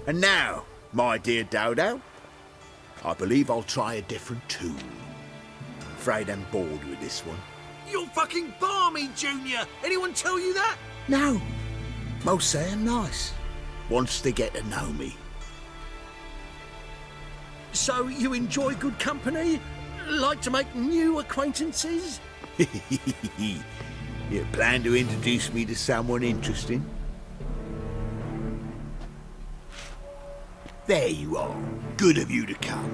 And now, my dear Dodo, I believe I'll try a different tune. Afraid I'm bored with this one. You're fucking balmy, Junior! Anyone tell you that? No. Most say I'm nice. Wants to get to know me. So you enjoy good company? Like to make new acquaintances? You plan to introduce me to someone interesting? There you are. Good of you to come.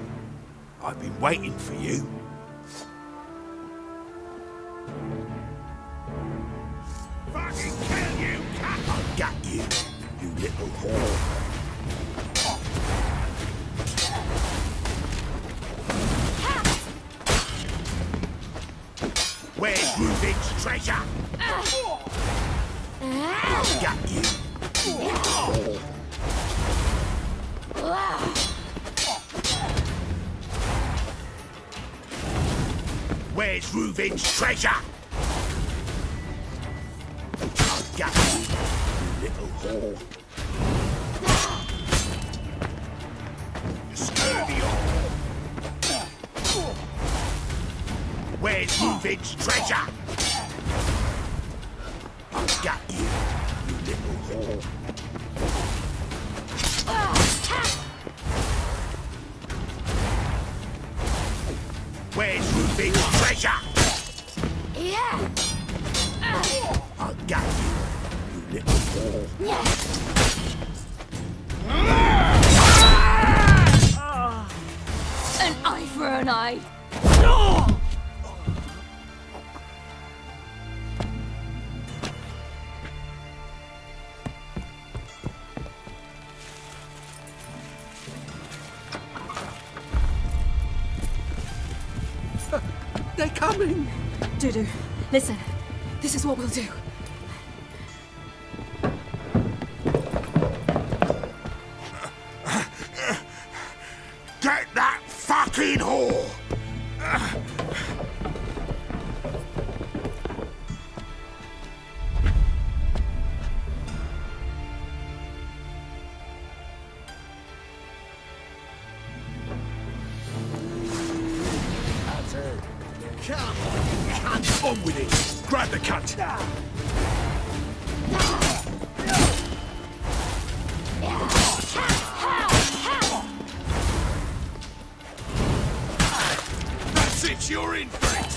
I've been waiting for you. Fucking kill you, cat! I got you, you little whore. Where's Rubik's treasure? Got you, you little whore. Where's Reuven's treasure? I've got you, you little whore. You scurvy whore. Where's Reuven's treasure? I've got you, you little whore. Where's Reuven's treasure? Yeah. I got you, you little whore. An eye for an eye. They're coming! Dudu, listen. This is what we'll do. Get that fucking whore! Come on with it! Grab the cunt! That's it, you're in for it!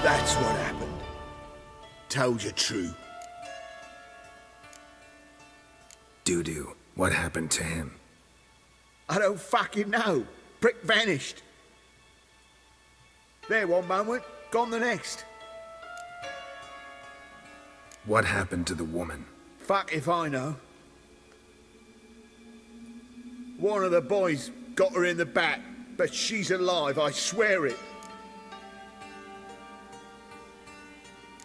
That's what happened. Told you true. Dudu, what happened to him? I don't fucking know. Prick vanished. There one moment, gone the next. What happened to the woman? Fuck if I know. One of the boys got her in the back, but she's alive, I swear it.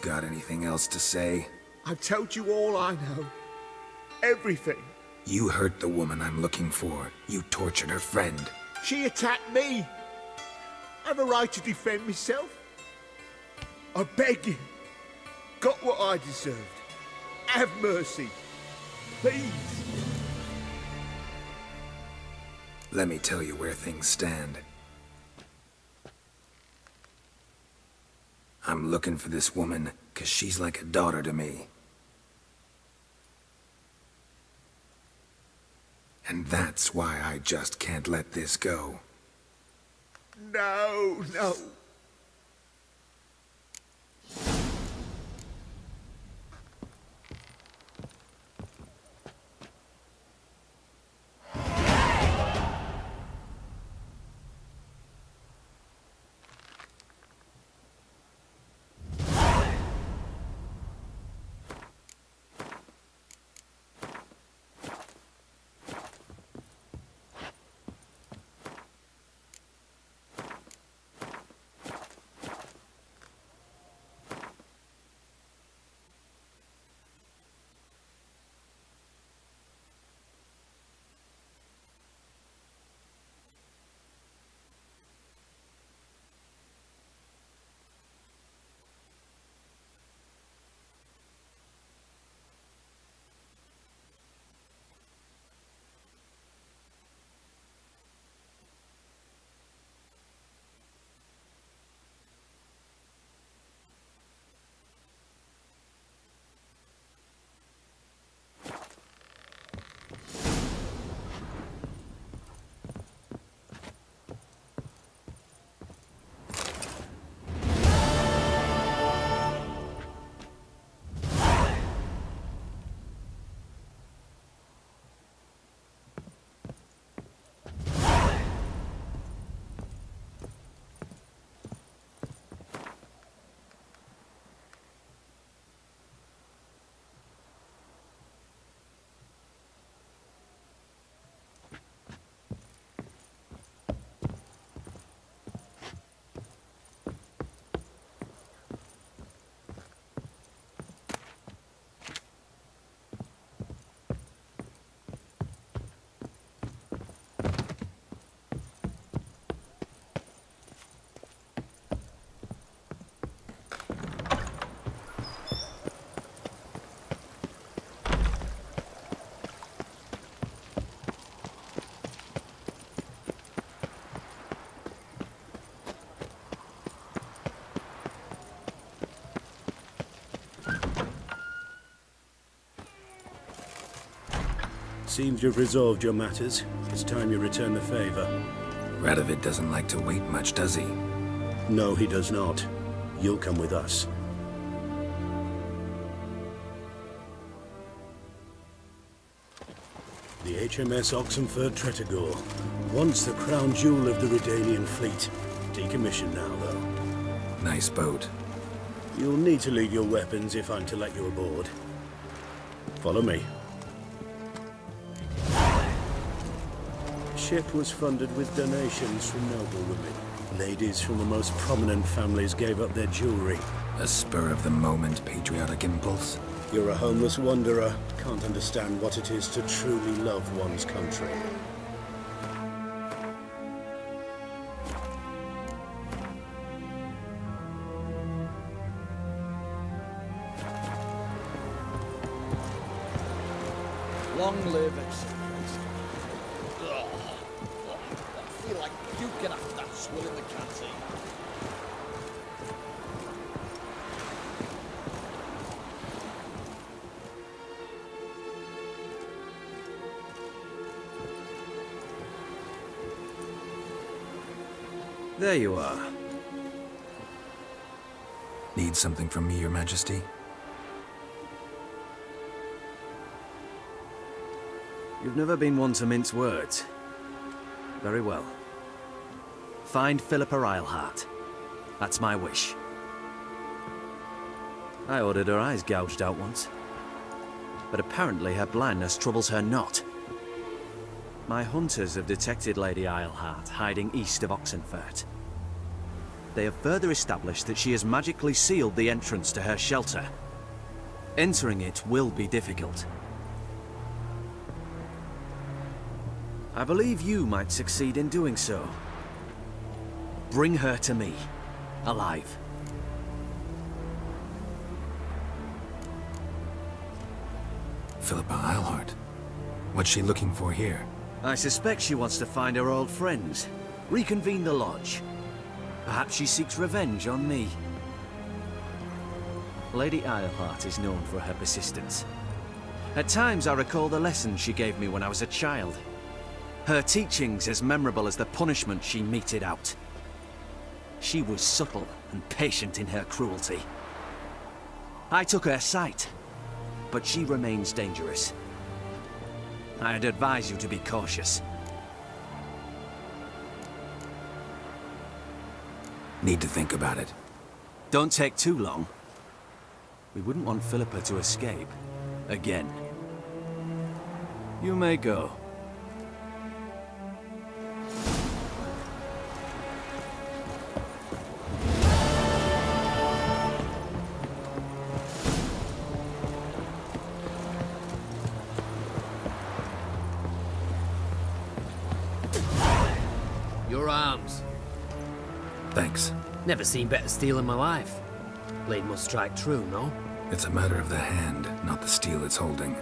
Got anything else to say? I've told you all I know. Everything. You hurt the woman I'm looking for. You tortured her friend. She attacked me. I have a right to defend myself. I beg you. Got what I deserved. Have mercy. Please. Let me tell you where things stand. I'm looking for this woman, 'cause she's like a daughter to me. And that's why I just can't let this go. No, no. Seems you've resolved your matters. It's time you return the favor. Radovid doesn't like to wait much, does he? No, he does not. You'll come with us. The HMS Oxenford Tretogor, once the crown jewel of the Redanian fleet. Decommissioned now, though. Nice boat. You'll need to leave your weapons if I'm to let you aboard. Follow me. The ship was funded with donations from noblewomen. Ladies from the most prominent families gave up their jewelry. A spur-of-the-moment patriotic impulse? You're a homeless wanderer. Can't understand what it is to truly love one's country. Long live execration. I feel like puking after that swill in the canteen. There you are. Need something from me, Your Majesty? You've never been one to mince words. Very well. Find Philippa Eilhart. That's my wish. I ordered her eyes gouged out once. But apparently her blindness troubles her not. My hunters have detected Lady Eilhart hiding east of Oxenfurt. They have further established that she has magically sealed the entrance to her shelter. Entering it will be difficult. I believe you might succeed in doing so. Bring her to me, alive. Philippa Eilhart. What's she looking for here? I suspect she wants to find her old friends, reconvene the lodge. Perhaps she seeks revenge on me. Lady Eilhart is known for her persistence. At times I recall the lessons she gave me when I was a child. Her teachings as memorable as the punishment she meted out. She was subtle and patient in her cruelty. I took her sight, but she remains dangerous. I'd advise you to be cautious. Need to think about it. Don't take too long. We wouldn't want Philippa to escape. Again. You may go. Your arms. Thanks. Never seen better steel in my life. Blade must strike true, no? It's a matter of the hand, not the steel it's holding.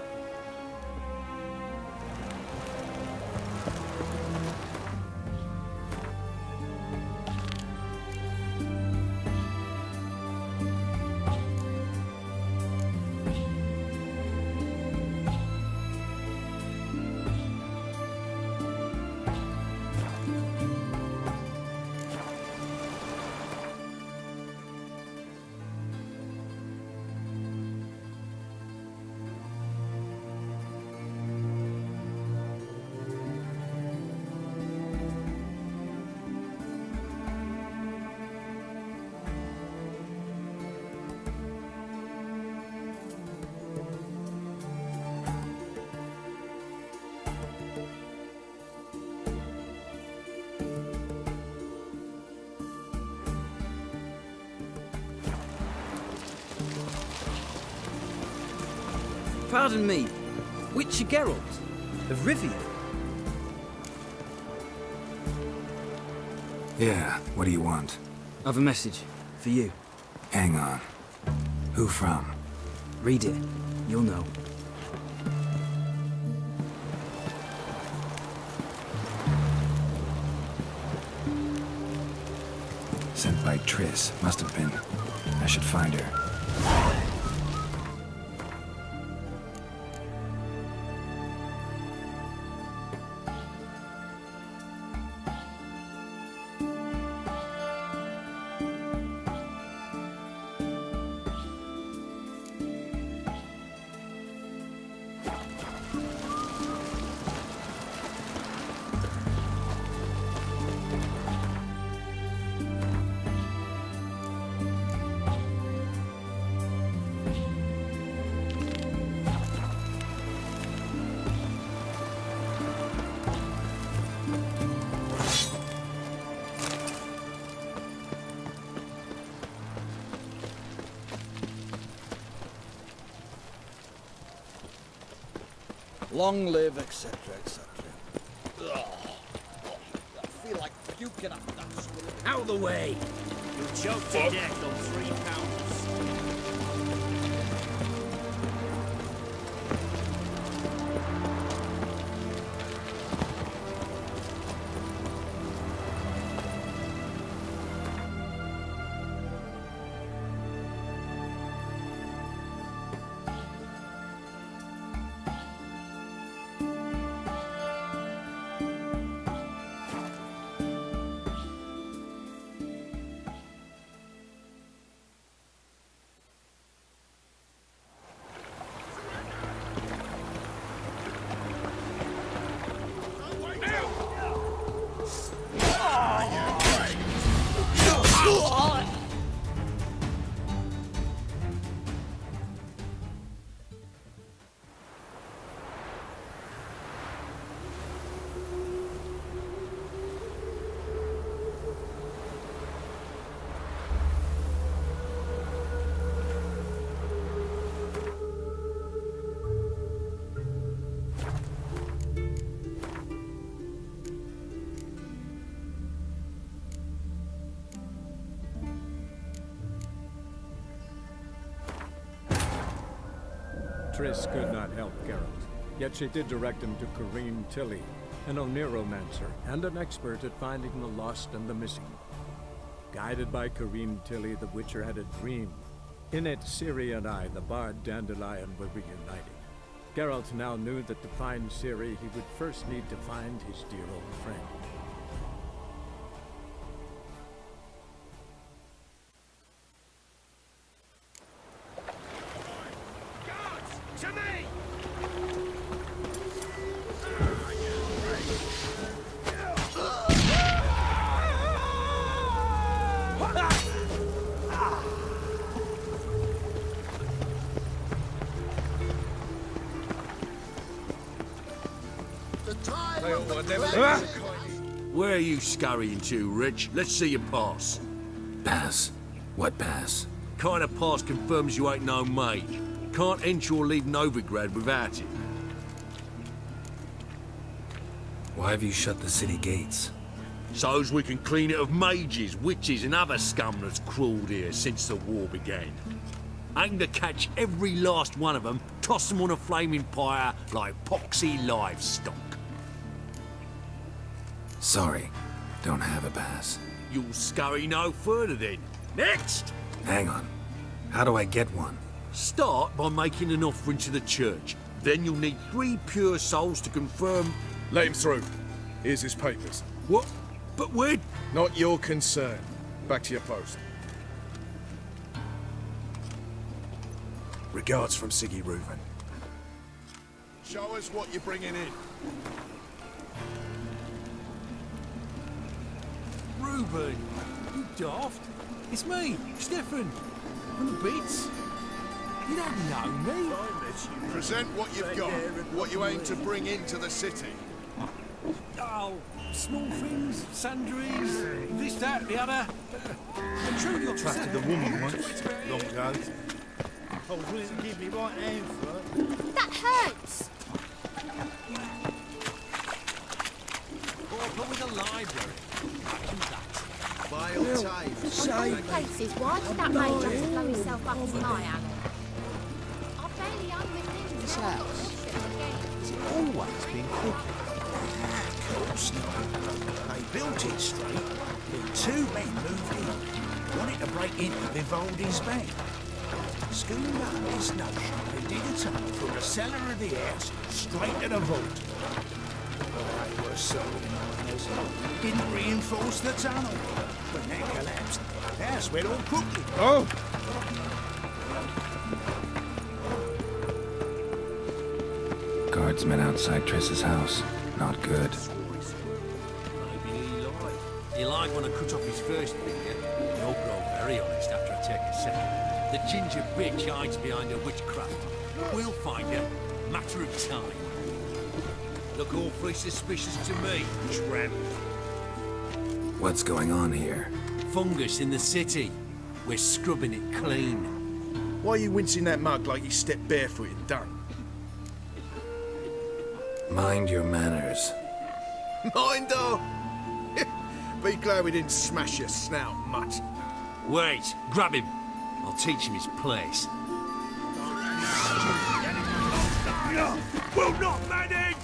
Pardon me, Witcher Geralt of Rivia. Yeah, what do you want? I've a message for you. Hang on. Who from? Read it. You'll know. Sent by Triss. Must have been. I should find her. Long live, etc., etc. I feel like puking after that swilling. Out of the way! You'll choke to death on 3 pounds. Triss could not help Geralt, yet she did direct him to Corinne Tilly, an Oniromancer and an expert at finding the lost and the missing. Guided by Corinne Tilly, the Witcher had a dream. In it, Ciri and I, the bard Dandelion, were reunited. Geralt now knew that to find Ciri, he would first need to find his dear old friend. To me! Where are you scurrying to, Rich? Let's see your pass. Pass? What pass? Kind of pass confirms you ain't no mage. Can't enter or leave Novigrad without it. Why have you shut the city gates? So's we can clean it of mages, witches and other scum that's crawled here since the war began. Aim to catch every last one of them, toss them on a flaming pyre like poxy livestock. Sorry, don't have a pass. You'll scurry no further then. Next! Hang on. How do I get one? Start by making an offering to the church. Then you'll need 3 pure souls to confirm... Let him through. Here's his papers. What? But we're... Not your concern. Back to your post. Regards from Siggy Reuven. Show us what you're bringing in. Reuben, you daft. It's me, Stefan, from the Beats. You don't know me. Present what you've got, what you aim to bring into the city. Oh, small things, sundries, this, that, the other. I'm sure you're Trusted a woman once, long ago. I was willing to give me right hand for her. That hurts! But with a library. Vile time. Of all places, why did that mage have to blow himself up as my Alan? I barely understand This house has always been crooked. Of course not. They built it straight, then 2 men moved in, wanted to break into Vivaldi's band. Schooled up this notion, they dig a tunnel from the cellar of the house straight to the vault. But they were so miners, didn't reinforce the tunnel. When that collapsed, the house went all crooked. Oh! Guardsmen outside Triss's house. Not good. Maybe he lied. He lied when I cut off his first finger. He'll grow very honest after I take a second. The ginger bitch hides behind her witchcraft. We'll find her. Matter of time. Look awfully suspicious to me, tramp. What's going on here? Fungus in the city. We're scrubbing it clean. Why are you wincing that mug like you stepped barefoot in dung? Mind your manners. Mind her? Be glad we didn't smash your snout much. Wait, grab him. I'll teach him his place. Will not manage!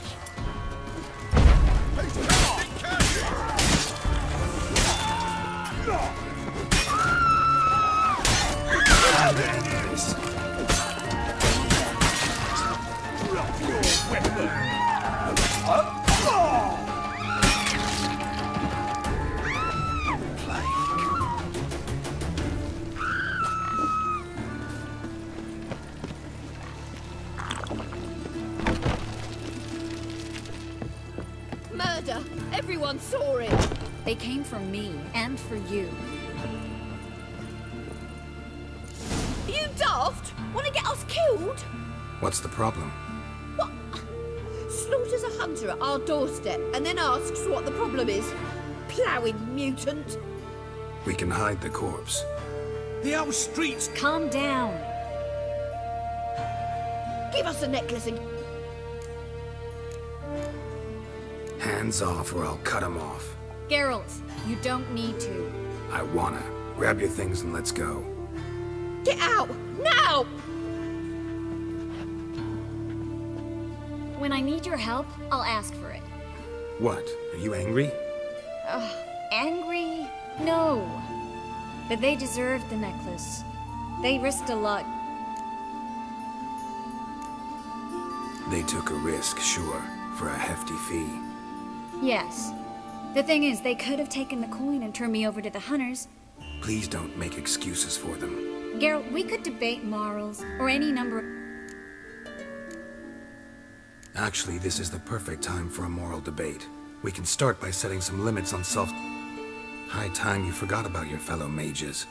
Drop your weapon! Murder! Everyone saw it! They came for me and for you. You daft? Want to get us killed? What's the problem? What? Slaughters a hunter at our doorstep and then asks what the problem is. Ploughing mutant. We can hide the corpse. The whole streets... Calm down. Give us a necklace and... Hands off or I'll cut him off. Geralt, you don't need to. I wanna. Grab your things and let's go. Get out! Now! When I need your help, I'll ask for it. What? Are you angry? Angry? No. But they deserved the necklace. They risked a lot. They took a risk, sure, for a hefty fee. Yes. The thing is, they could have taken the coin and turned me over to the hunters. Please don't make excuses for them. Geralt, we could debate morals, or any number of... Actually, this is the perfect time for a moral debate. We can start by setting some limits on self... High time you forgot about your fellow mages.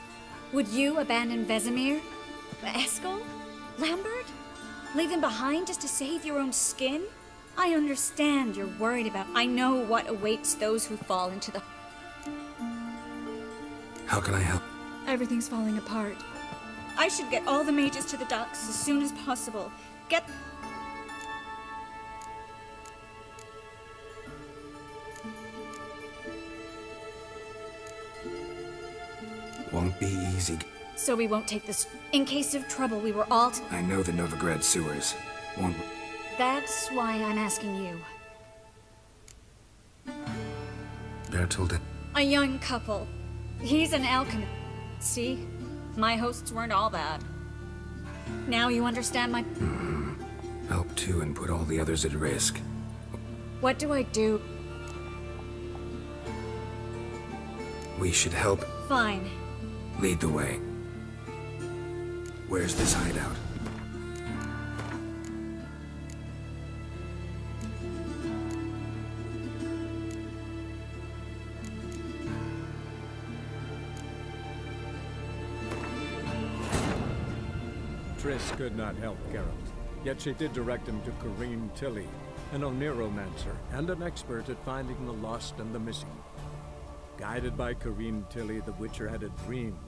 Would you abandon Vesemir? Eskel? Lambert? Leave them behind just to save your own skin? I understand you're worried about... I know what awaits those who fall into the... How can I help? Everything's falling apart. I should get all the mages to the docks as soon as possible. Get... Won't be easy. So we won't take this... In case of trouble, we were all... I know the Novigrad sewers. Won't... That's why I'm asking you. Bertold... A young couple. He's an alchemist. See? My hosts weren't all bad. Now you understand my... Help too and put all the others at risk. What do I do? We should help. Fine. Lead the way. Where's this hideout? Triss could not help Geralt, yet she did direct him to Corrine Tilly, an Oniromancer and an expert at finding the lost and the missing. Guided by Corrine Tilly, the Witcher had a dream.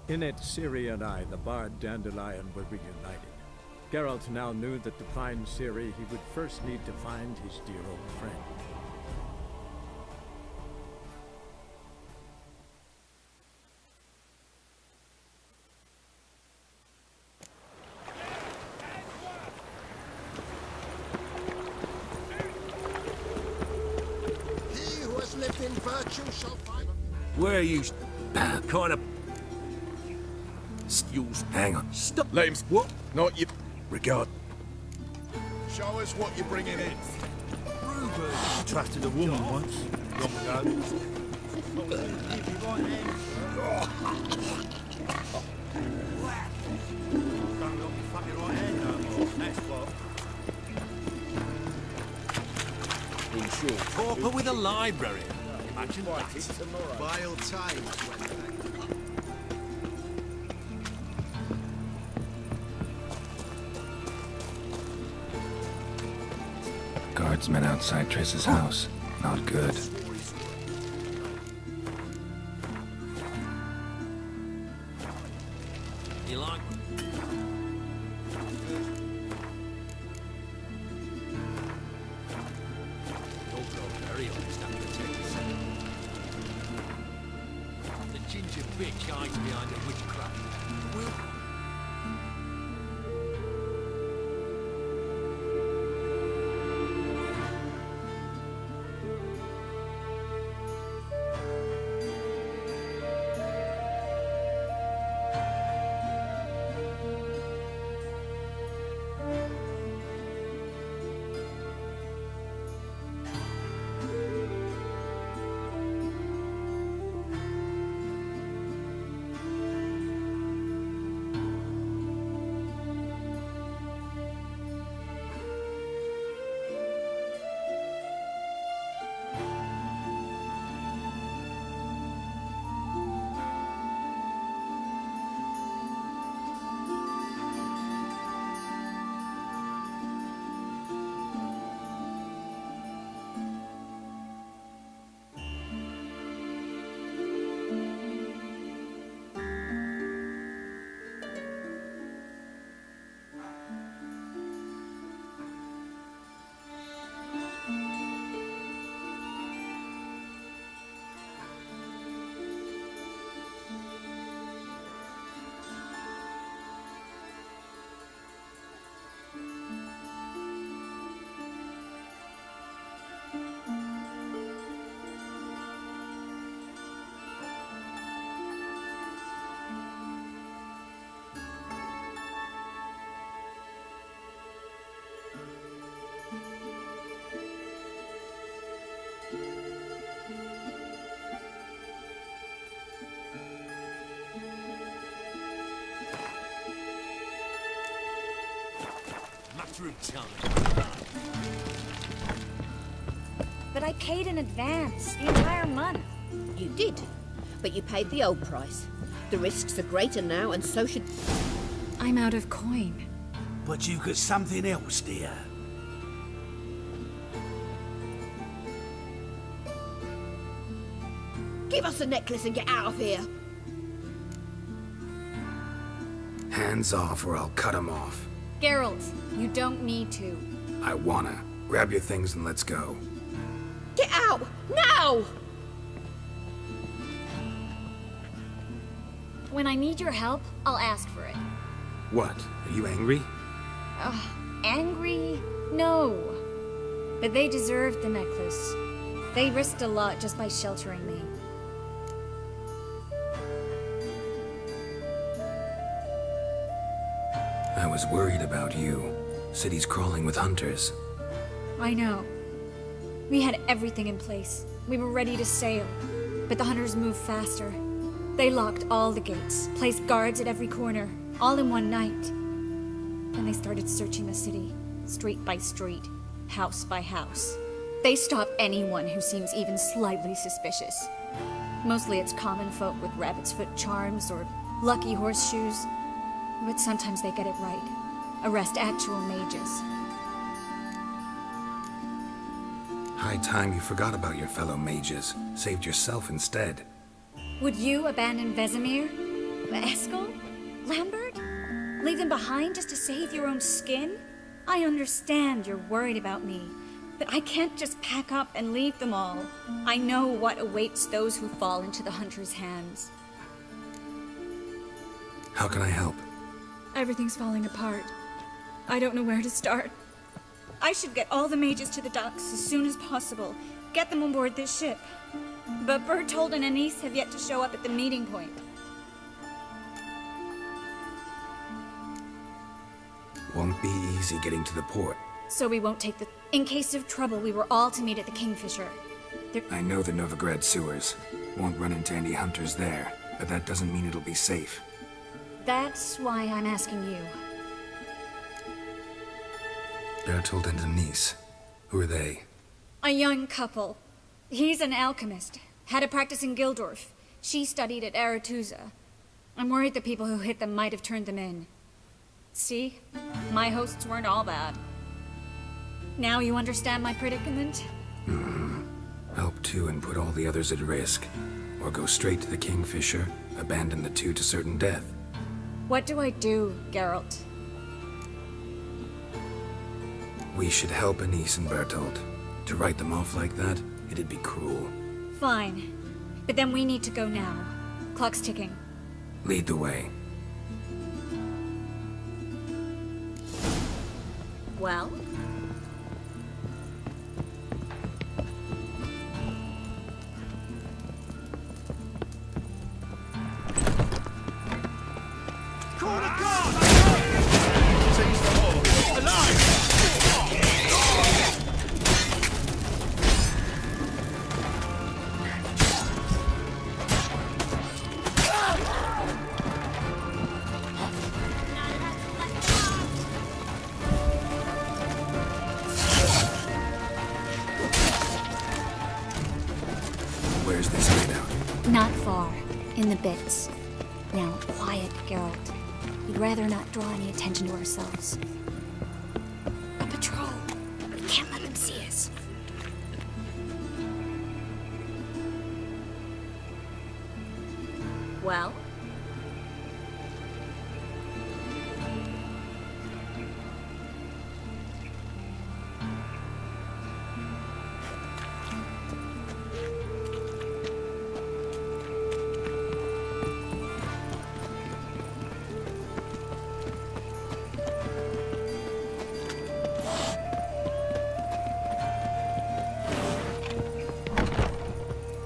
In it, Ciri and I, the bard Dandelion, were reunited. Geralt now knew that to find Ciri, he would first need to find his dear old friend. He who has lived in virtue shall find... Where are you? Kind of... Hang on. Stop. Let him... What? Not you. Regard. Show us what you're bringing in. I trusted a woman once, long ago. Pauper with a library. Imagine that. Vile times when... Guardsmen outside Triss's house. Not good. You like? You're very honest after this. The ginger bitch hides behind the witchcraft. Will... through time. But I paid in advance, the entire month. You did, but you paid the old price. The risks are greater now, and so should... I'm out of coin. But you've got something else, dear. Give us the necklace and get out of here. Hands off or I'll cut him off. Geralt, you don't need to. I wanna. Grab your things and let's go. Get out! Now! When I need your help, I'll ask for it. What? Are you angry? Angry? No. But they deserved the necklace. They risked a lot just by sheltering me. I was worried about you. City's crawling with hunters. I know. We had everything in place. We were ready to sail. But the hunters moved faster. They locked all the gates, placed guards at every corner, all in one night. Then they started searching the city, street by street, house by house. They stop anyone who seems even slightly suspicious. Mostly it's common folk with rabbit's foot charms or lucky horseshoes. But sometimes they get it right. Arrest actual mages. High time you forgot about your fellow mages. Saved yourself instead. Would you abandon Vesemir? Eskel? Lambert? Leave them behind just to save your own skin? I understand you're worried about me, but I can't just pack up and leave them all. I know what awaits those who fall into the hunter's hands. How can I help? Everything's falling apart. I don't know where to start. I should get all the mages to the docks as soon as possible. Get them on board this ship. But Bertold and Anise have yet to show up at the meeting point. Won't be easy getting to the port. So we won't take the... In case of trouble, we were all to meet at the Kingfisher. I know the Novigrad sewers. Won't run into any hunters there, but that doesn't mean it'll be safe. That's why I'm asking you. Bertold and Anise. Who are they? A young couple. He's an alchemist. Had a practice in Gildorf. She studied at Aretuza. I'm worried the people who hit them might have turned them in. See? My hosts weren't all bad. Now you understand my predicament? Help two and put all the others at risk. Or go straight to the Kingfisher, abandon the two to certain death. What do I do, Geralt? We should help Anise and Bertold. To write them off like that, it'd be cruel. Fine. But then we need to go now. Clock's ticking. Lead the way. Well? Call the guard! Seize the hall! Alive! Where's this hideout? Not far. In the bits. Now, quiet, Geralt. We'd rather not draw any attention to ourselves. A patrol. We can't let them see us. Well?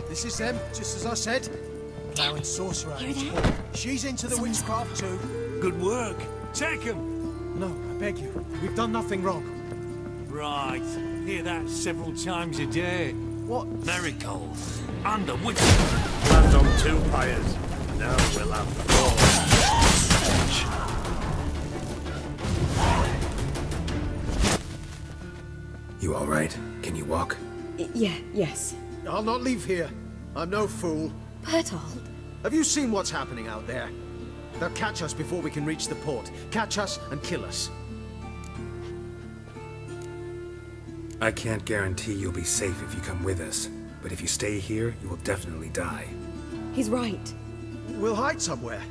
This is them, just as I said. Now in Sorcerer at its point. She's into the witchcraft too. Good work. Take him. No, I beg you. We've done nothing wrong. Right. Hear that several times a day. What? Marigold. Under witch. Land on 2 pyres. Now we'll have 4. You all right? Can you walk? Yes. I'll not leave here. I'm no fool. Bertold. Have you seen what's happening out there? They'll catch us before we can reach the port. Catch us and kill us. I can't guarantee you'll be safe if you come with us, but if you stay here, you will definitely die. He's right. We'll hide somewhere.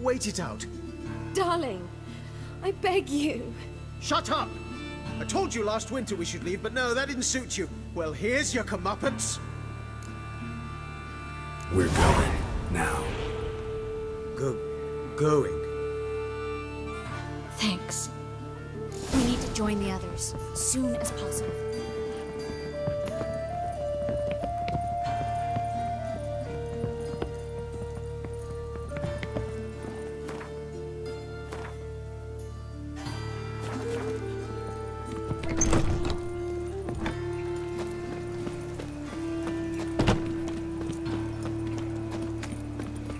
Wait it out. Darling, I beg you. Shut up! I told you last winter we should leave, but no, that didn't suit you. Well, here's your comeuppance. We're going. Now. Going? Thanks. We need to join the others, soon as possible.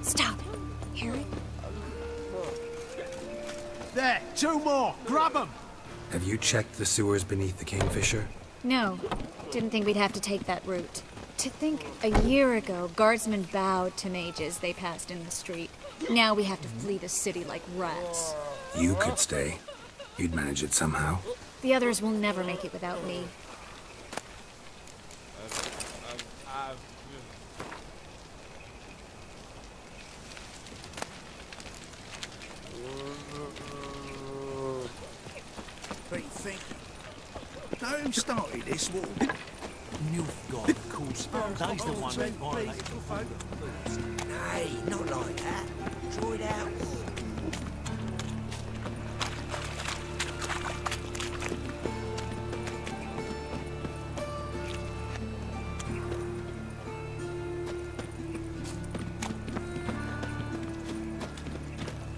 Stop. Hear it? There! 2 more! Grab them! Have you checked the sewers beneath the Kingfisher? No. Didn't think we'd have to take that route. To think a year ago, guardsmen bowed to mages they passed in the street. Now we have to flee the city like rats. You could stay. You'd manage it somehow. The others will never make it without me. Know who started this war? Nilfgaard, of course. They's the one that violated the rules. Nay, not like that. Draw it out.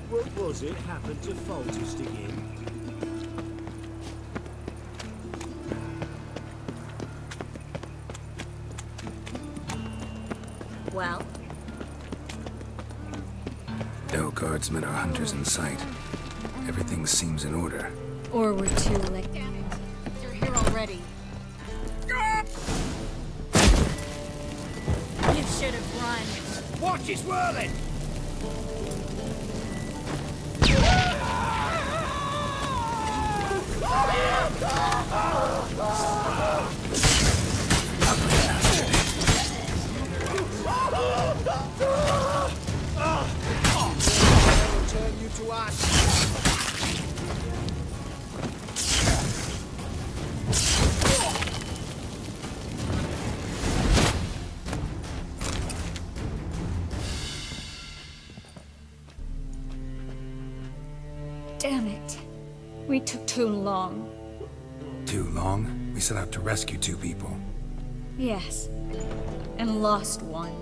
What was it happened to Foltest again? Well? No guardsmen or hunters in sight. Everything seems in order. Or we're too late. Damn it. They're here already. You should have run. Watch it whirling! Turn you to ash. Damn it. We took too long. Too long? We set out to rescue 2 people. Yes. And lost one.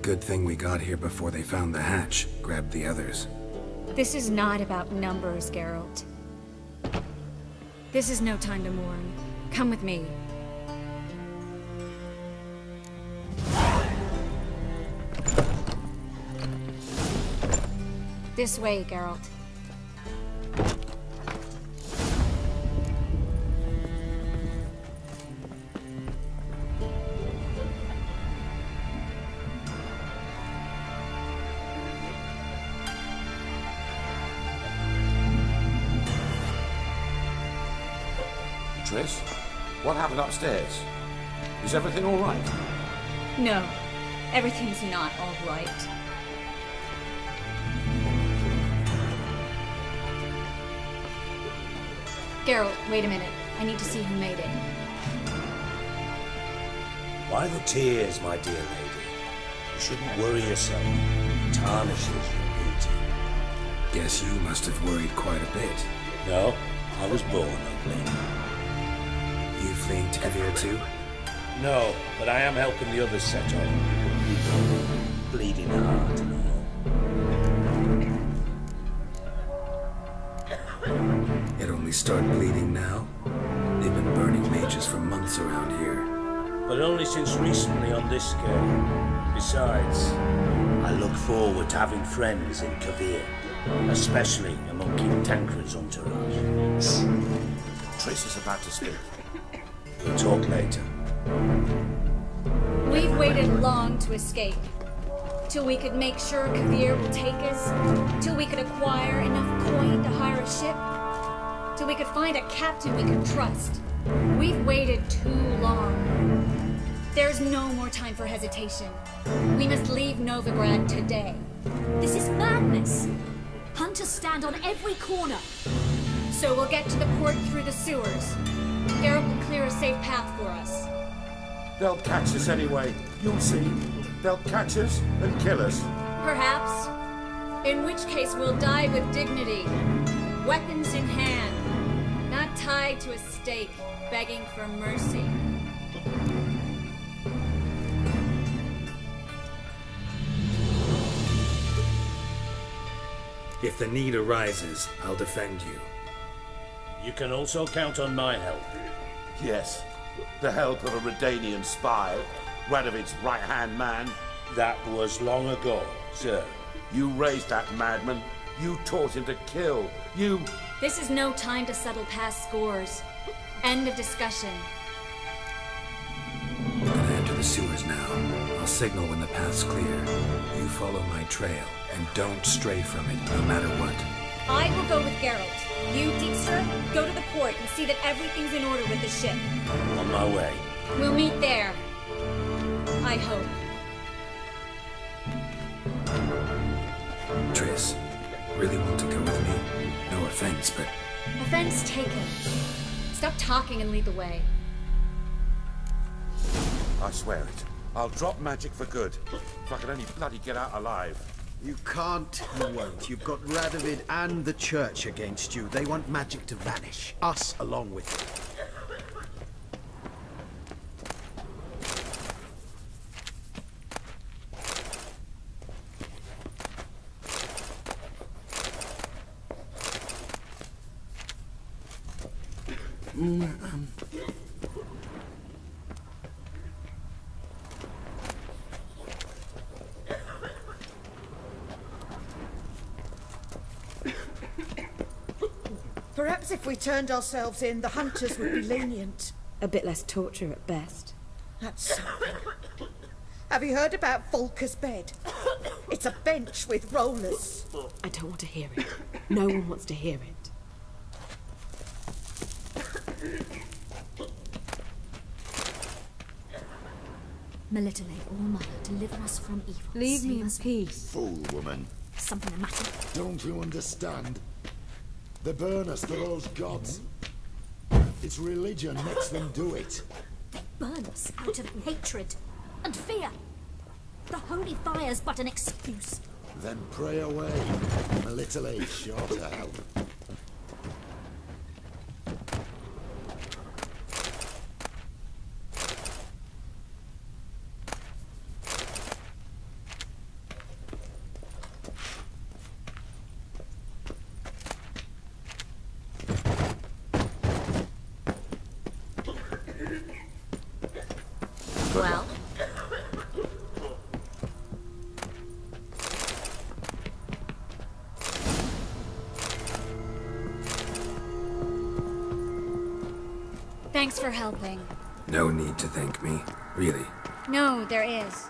Good thing we got here before they found the hatch, grabbed the others. This is not about numbers, Geralt. This is no time to mourn. Come with me. This way, Geralt. Triss, what happened upstairs? Is everything all right? No, everything's not all right. Geralt, wait a minute. I need to see who made it. Why the tears, my dear lady? You shouldn't worry yourself. It tarnishes your beauty. Guess you must have worried quite a bit. No, I was born ugly. You fleeing to Kavir too? No, but I am helping the others set on. Bleeding heart and all. It only started bleeding now? They've been burning mages for months around here. But only since recently on this scale. Besides, I look forward to having friends in Kavir. especially among King Tancred's entourage. Triss is about to speak. We'll talk later. We've waited long to escape. Till we could make sure Kavir will take us. Till we could acquire enough coin to hire a ship. Till we could find a captain we could trust. We've waited too long. There's no more time for hesitation. We must leave Novigrad today. This is madness. Hunters stand on every corner. So we'll get to the port through the sewers. Garrett will clear a safe path for us. They'll catch us anyway. You'll see. They'll catch us and kill us. Perhaps. In which case we'll die with dignity. Weapons in hand. Not tied to a stake, begging for mercy. If the need arises, I'll defend you. You can also count on my help. Yes. The help of a Redanian spy. Radovid's right-hand man. That was long ago, sir. You raised that madman. You taught him to kill. You... This is no time to settle past scores. End of discussion. We're gonna enter the sewers now. I'll signal when the path's clear. You follow my trail, and don't stray from it, no matter what. I will go with Geralt. You, Dijkstra, go to the port and see that everything's in order with the ship. On my way. We'll meet there. I hope. Triss, really want to go with me? No offense, but... Offense taken. Stop talking and lead the way. I swear it. I'll drop magic for good. If I can only bloody get out alive. You can't, you won't. You've got Radovid and the Church against you. They want magic to vanish. Us along with it. Perhaps if we turned ourselves in, the hunters would be lenient. A bit less torture at best. That's something. Have you heard about Volker's bed? It's a bench with rollers. I don't want to hear it. No one wants to hear it. Melitele, All-Mother, deliver us from evil. Leave me in Save us. peace. Fool woman. Something the matter? Don't you understand? They burn us for those gods. It's religion makes them do it. They burn us out of hatred and fear. The holy fire's but an excuse. Then pray away. Melitele's sure to help. Well? Thanks for helping. No need to thank me, really. No, there is.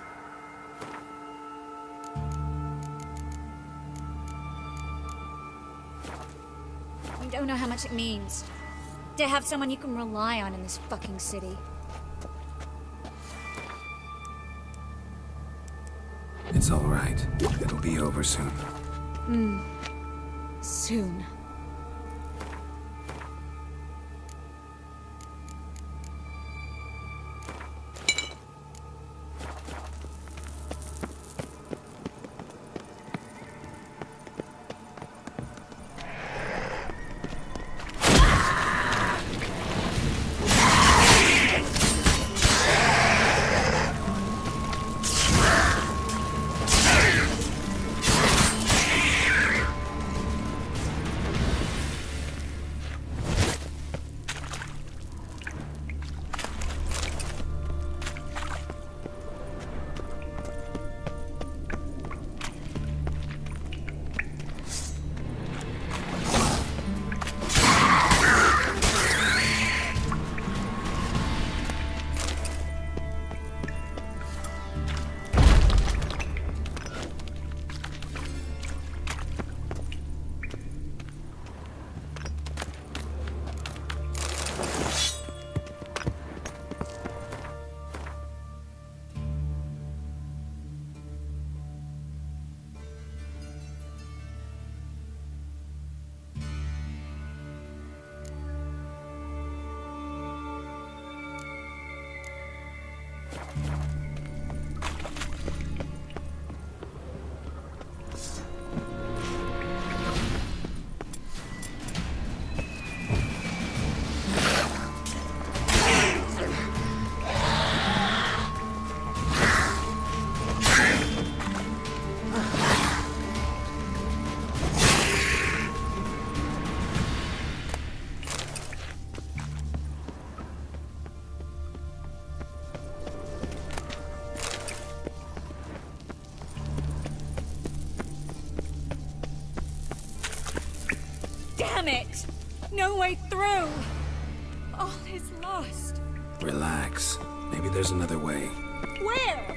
You don't know how much it means to have someone you can rely on in this fucking city. It's all right. It'll be over soon. Soon. Damn it! No way through! All is lost. Relax. Maybe there's another way. Where?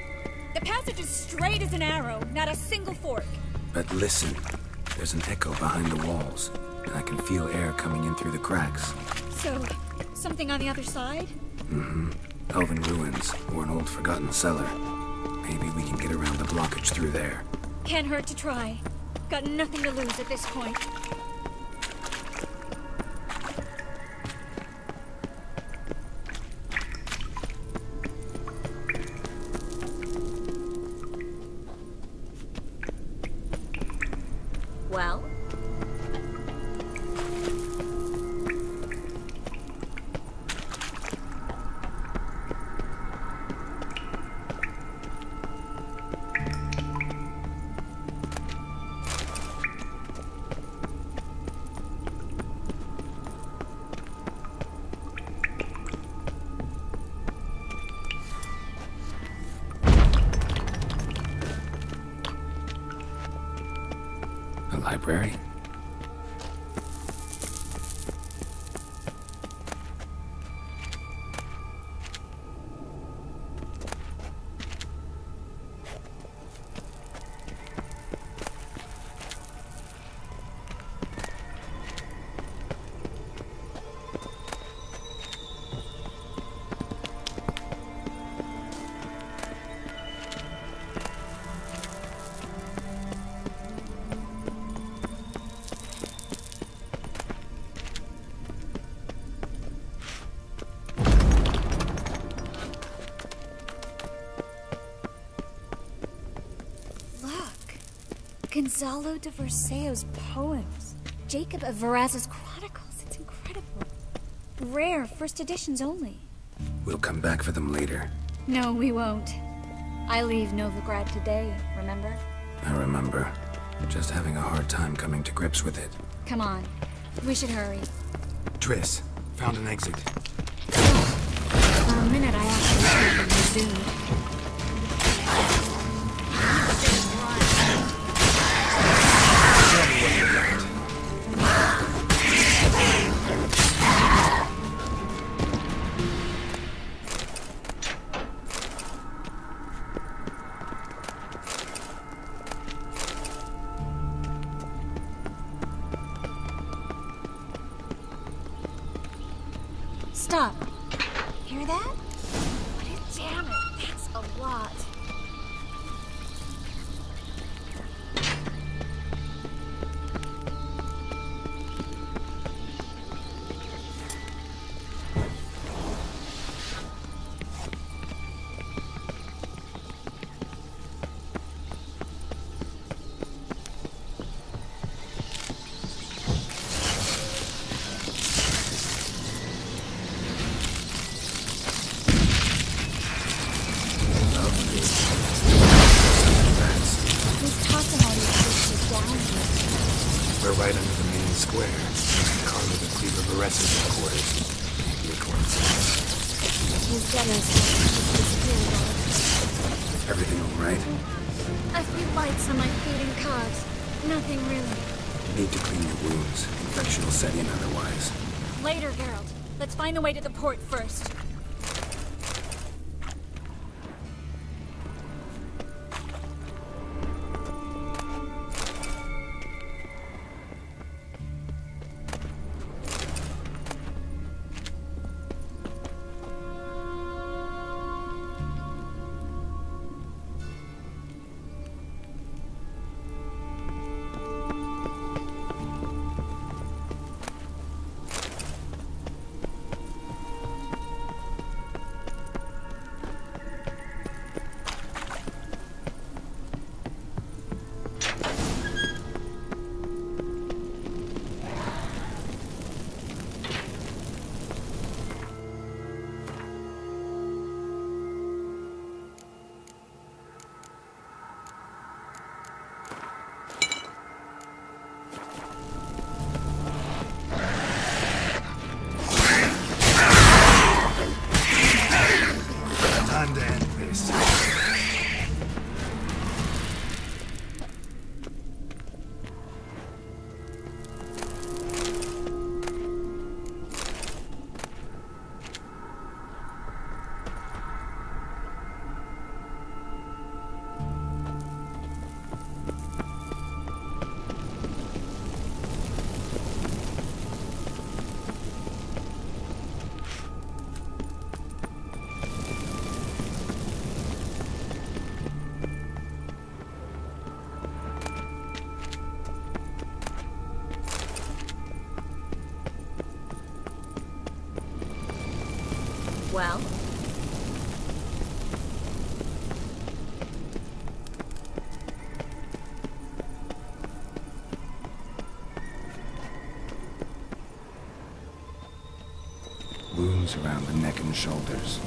The passage is straight as an arrow, not a single fork. But listen. There's an echo behind the walls, and I can feel air coming in through the cracks. So, something on the other side? Mm-hmm. Elven ruins, or an old forgotten cellar. Maybe we can get around the blockage through there. Can't hurt to try. Got nothing to lose at this point. Well? A library? Gonzalo de Verseo's poems. Jacob of Varaz's chronicles. It's incredible. Rare, first editions only. We'll come back for them later. No, we won't. I leave Novigrad today, remember? I remember. Just having a hard time coming to grips with it. Come on. We should hurry. Triss, found an exit. For a minute, I actually thought we were doomed. Stop. Hear that? But damn it, that's a lot. We're right under the main square. Carlo the Cleaver Vares's headquarters. Maybe a coincidence. His debtors have disappeared. Everything all right? A few bites on my feet and calves. Nothing really. Need to clean your wounds. Infection will set in otherwise. Later, Geralt. Let's find the way to the port first. Well? Wounds around the neck and shoulders.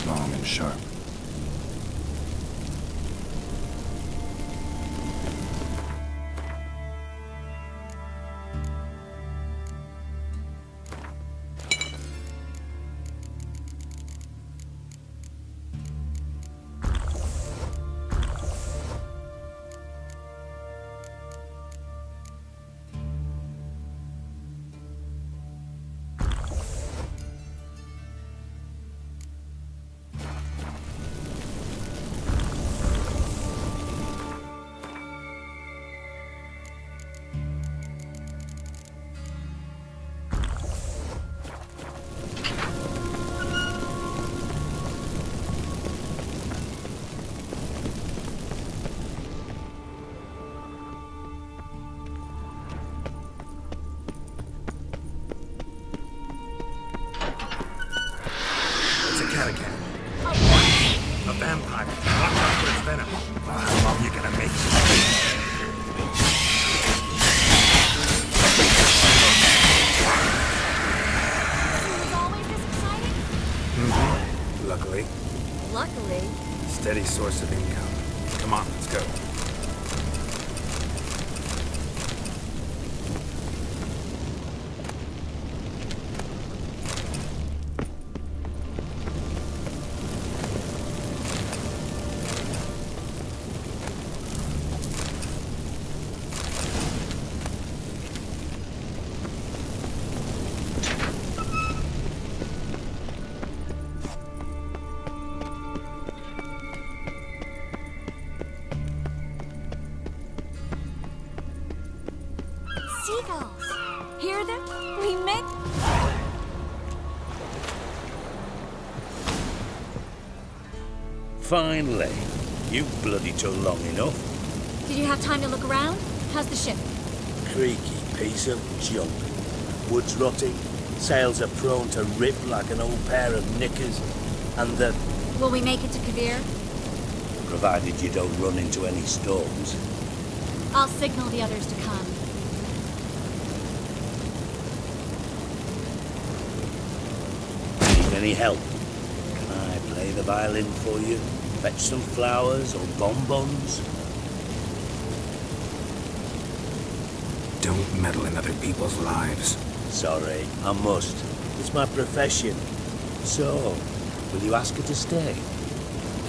Long and sharp. A vampire. Watch out for its venom. How long you gonna make it? Was always this exciting? Mm-hmm. Luckily. Luckily. Steady source of income. Come on, let's go. Seagulls. Hear them? We met. Finally. You bloody took long enough. Did you have time to look around? How's the ship? Creaky piece of junk. Wood's rotting. Sails are prone to rip like an old pair of knickers. And the... Will we make it to Kavir? Provided you don't run into any storms. I'll signal the others to come. Need any help? Can I play the violin for you? Fetch some flowers or bonbons? Don't meddle in other people's lives. Sorry, I must. It's my profession. So, will you ask her to stay?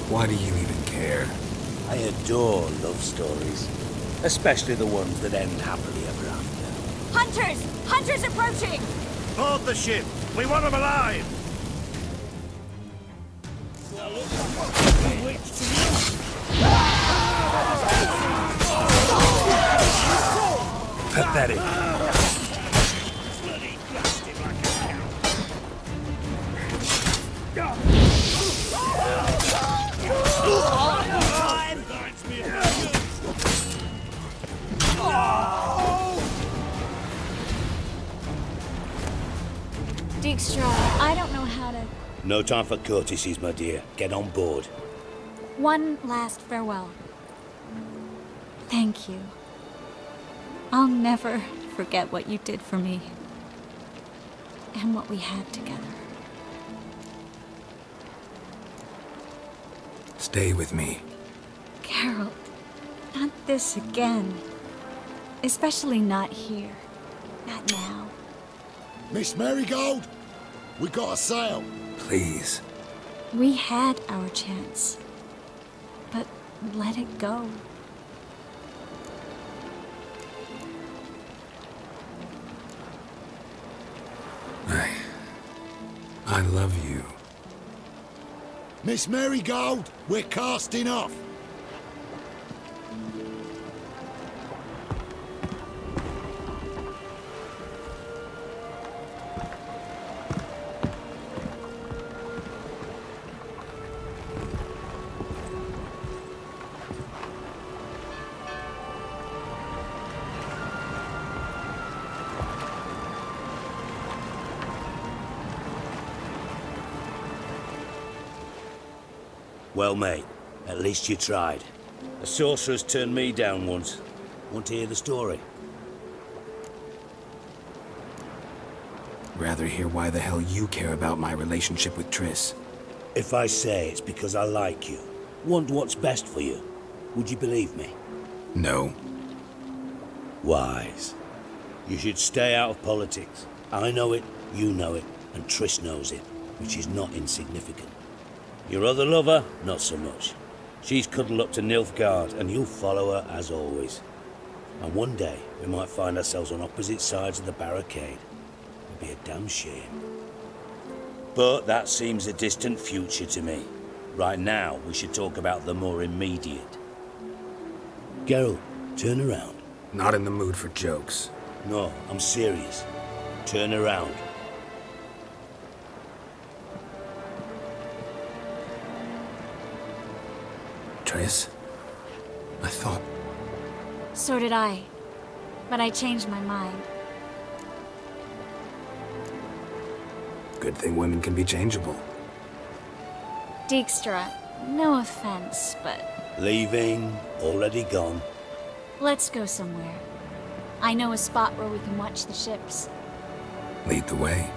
Why do you even care? I adore love stories. Especially the ones that end happily ever after. Hunters! Hunters approaching! Board the ship! We want them alive! Pathetic. Dijkstra, I don't know how to... No time for courtesies, my dear. Get on board. One last farewell. Thank you. I'll never forget what you did for me. And what we had together. Stay with me. Geralt, not this again. Especially not here. Not now. Miss Marigold, we got a sail. Please. We had our chance. But let it go. I love you. Miss Marigold, we're casting off. Well, mate, at least you tried. A sorcerer's turned me down once. Want to hear the story? Rather hear why the hell you care about my relationship with Triss. If I say it's because I like you, want what's best for you, would you believe me? No. Wise. You should stay out of politics. I know it, you know it, and Triss knows it, which is not insignificant. Your other lover, not so much. She's cuddled up to Nilfgaard, and you'll follow her as always. And one day, we might find ourselves on opposite sides of the barricade. It'd be a damn shame. But that seems a distant future to me. Right now, we should talk about the more immediate. Geralt, turn around. Not in the mood for jokes. No, I'm serious. Turn around. Triss? I thought... So did I. But I changed my mind. Good thing women can be changeable. Dijkstra, no offense, but... Leaving, already gone. Let's go somewhere. I know a spot where we can watch the ships. Lead the way.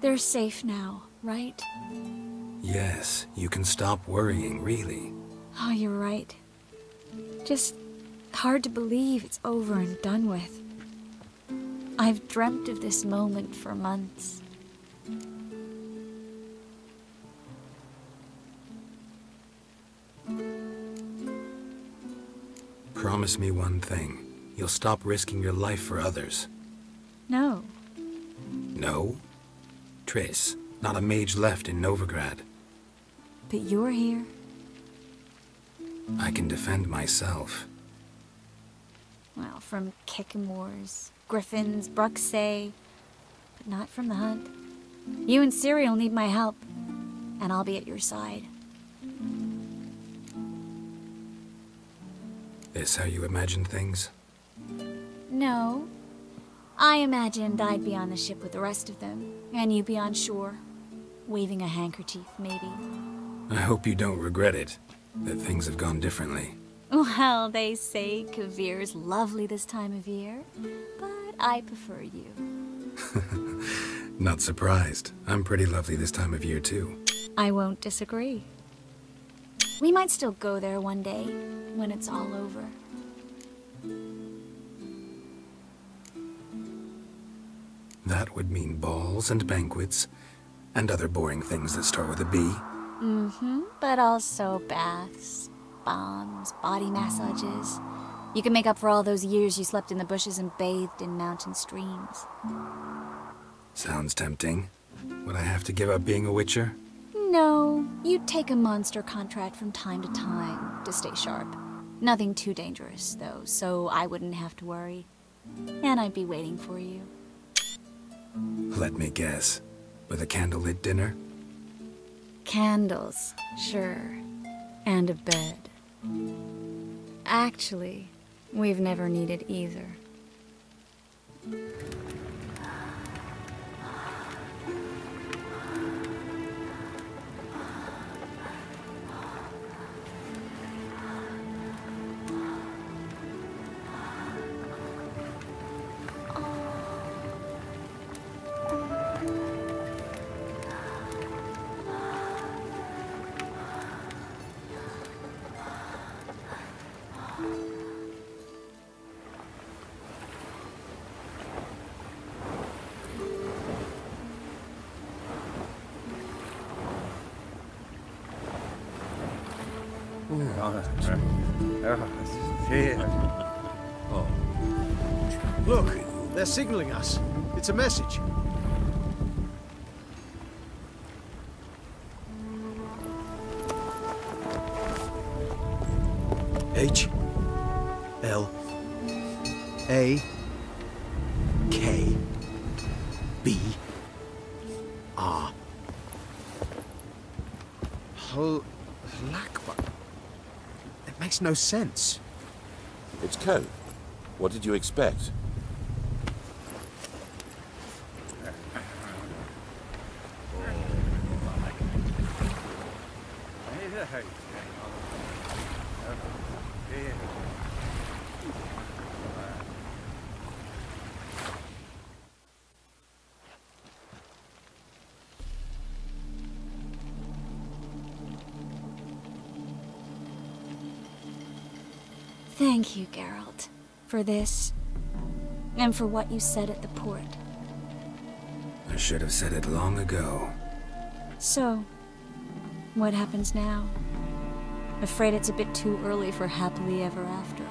They're safe now, right? Yes, you can stop worrying, really. Oh, you're right. Just hard to believe it's over and done with. I've dreamt of this moment for months. Promise me one thing. You'll stop risking your life for others. No. No? Triss, not a mage left in Novigrad. But you're here. I can defend myself. Well, from Kickin' Wars, Griffins, Bruxay, but not from the hunt. You and Ciri will need my help, and I'll be at your side. Is how you imagine things? No. I imagined I'd be on the ship with the rest of them, and you be on shore, waving a handkerchief, maybe. I hope you don't regret it, that things have gone differently. Well, they say Kavir's lovely this time of year, but I prefer you. Not surprised. I'm pretty lovely this time of year, too. I won't disagree. We might still go there one day, when it's all over. That would mean balls and banquets, and other boring things that start with a B. Mm-hmm, but also baths, bombs, body massages. You can make up for all those years you slept in the bushes and bathed in mountain streams. Sounds tempting. Would I have to give up being a witcher? No, you'd take a monster contract from time to time to stay sharp. Nothing too dangerous, though, so I wouldn't have to worry. And I'd be waiting for you. Let me guess. With a candlelit dinner? Candles, sure. And a bed. Actually, we've never needed either. Oh. Look, they're signaling us. It's a message. H L A K B R. Lakba. It makes no sense. It's code. What did you expect? Thank you, Geralt, for this, and for what you said at the port. I should have said it long ago. So, what happens now? Afraid it's a bit too early for happily ever after.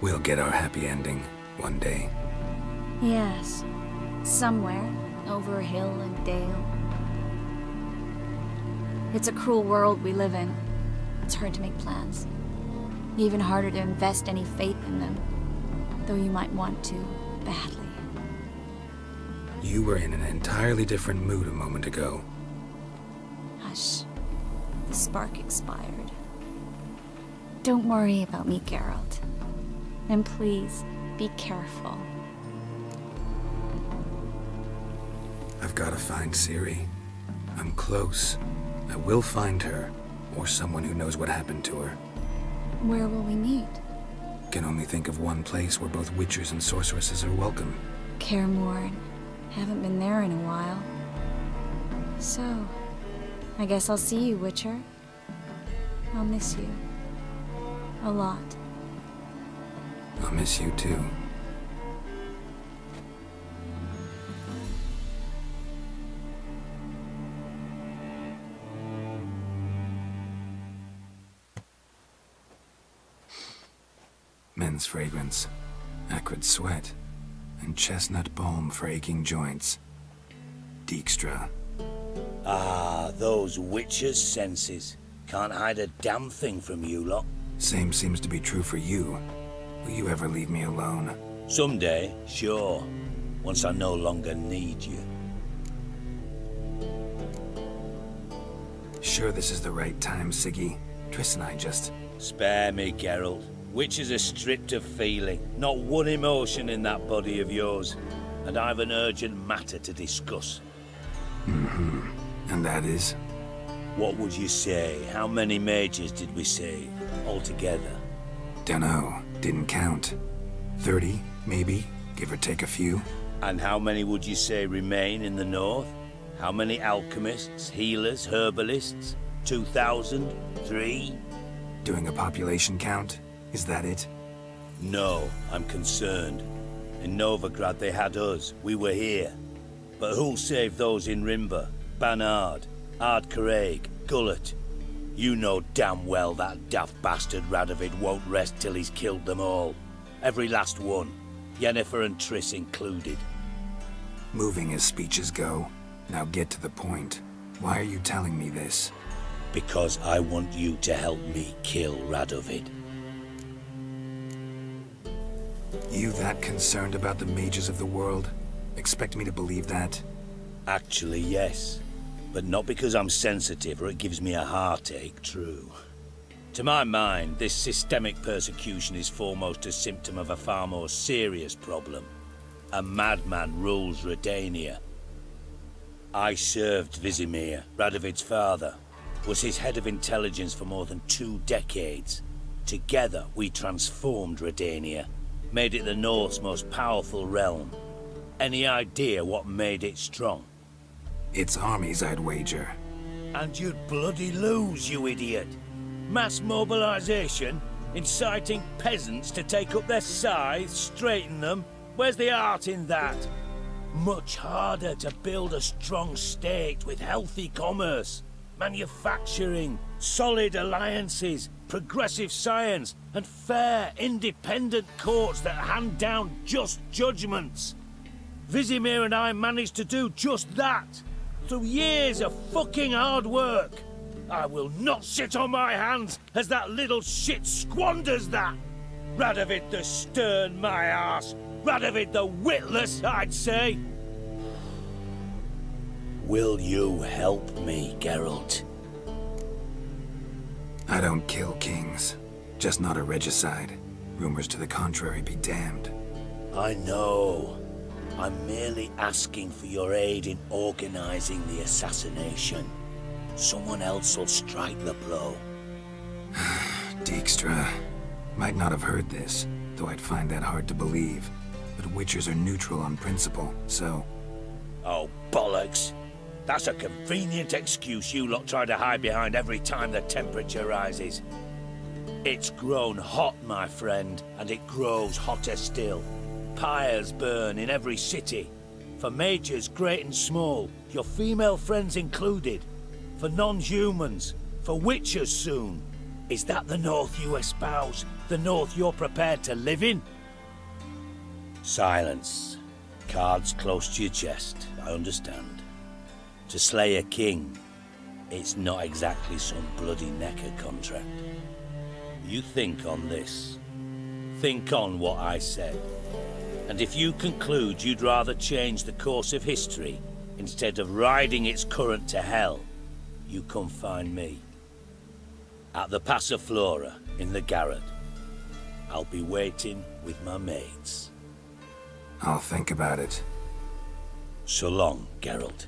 We'll get our happy ending one day. Yes, somewhere, over hill and dale. It's a cruel world we live in. It's hard to make plans. Even harder to invest any faith in them, though you might want to, badly. You were in an entirely different mood a moment ago. Hush. The spark expired. Don't worry about me, Geralt. And please, be careful. I've got to find Ciri. I'm close. I will find her, or someone who knows what happened to her. Where will we meet? Can only think of one place where both witchers and sorceresses are welcome. Kaer Morhen. Haven't been there in a while. So, I guess I'll see you, Witcher. I'll miss you. A lot. I'll miss you too. Men's fragrance, acrid sweat, and chestnut balm for aching joints. Dijkstra. Ah, those witches' senses. Can't hide a damn thing from you lot. Same seems to be true for you. Will you ever leave me alone? Someday, sure. Once I no longer need you. Sure this is the right time, Siggy? Triss and I just... Spare me, Geralt. Witches are stripped of feeling. Not one emotion in that body of yours. And I've an urgent matter to discuss. Mm-hmm. And that is? What would you say? How many mages did we save, altogether? Dunno. Didn't count. 30, maybe, give or take a few. And how many would you say remain in the north? How many alchemists, healers, herbalists? 2,000? 3? Doing a population count? Is that it? No, I'm concerned. In Novigrad they had us. We were here. But who'll save those in Rimba? Banard, Ardcaraig, Gullet? You know damn well that daft bastard Radovid won't rest till he's killed them all. Every last one. Yennefer and Triss included. Moving as speeches go. Now get to the point. Why are you telling me this? Because I want you to help me kill Radovid. You that concerned about the mages of the world? Expect me to believe that? Actually, yes. But not because I'm sensitive or it gives me a heartache, true. To my mind, this systemic persecution is foremost a symptom of a far more serious problem. A madman rules Redania. I served Vizimir, Radovid's father. Was his head of intelligence for more than 2 decades. Together, we transformed Redania. Made it the North's most powerful realm. Any idea what made it strong? Its armies, I'd wager. And you'd bloody lose, you idiot. Mass mobilization? Inciting peasants to take up their scythes, straighten them? Where's the art in that? Much harder to build a strong state with healthy commerce. manufacturing, solid alliances, progressive science, and fair, independent courts that hand down just judgments. Vizimir and I managed to do just that, through years of fucking hard work. I will not sit on my hands as that little shit squanders that. Radovid the stern, my arse. Radovid the witless, I'd say. Will you help me, Geralt? I don't kill kings. Just not a regicide. Rumors to the contrary be damned. I know. I'm merely asking for your aid in organizing the assassination. Someone else will strike the blow. Dijkstra. Might not have heard this, though I'd find that hard to believe. But Witchers are neutral on principle, so... Oh, bollocks. That's a convenient excuse you lot try to hide behind every time the temperature rises. It's grown hot, my friend, and it grows hotter still. Pyres burn in every city. For majors great and small, your female friends included. For non-humans, for Witchers soon. Is that the North you espouse? The North you're prepared to live in? Silence. Cards close to your chest, I understand. To slay a king, it's not exactly some bloody necker contract. You think on this. Think on what I said. And if you conclude you'd rather change the course of history instead of riding its current to hell, you come find me. At the Passiflora in the garret. I'll be waiting with my mates. I'll think about it. So long, Geralt.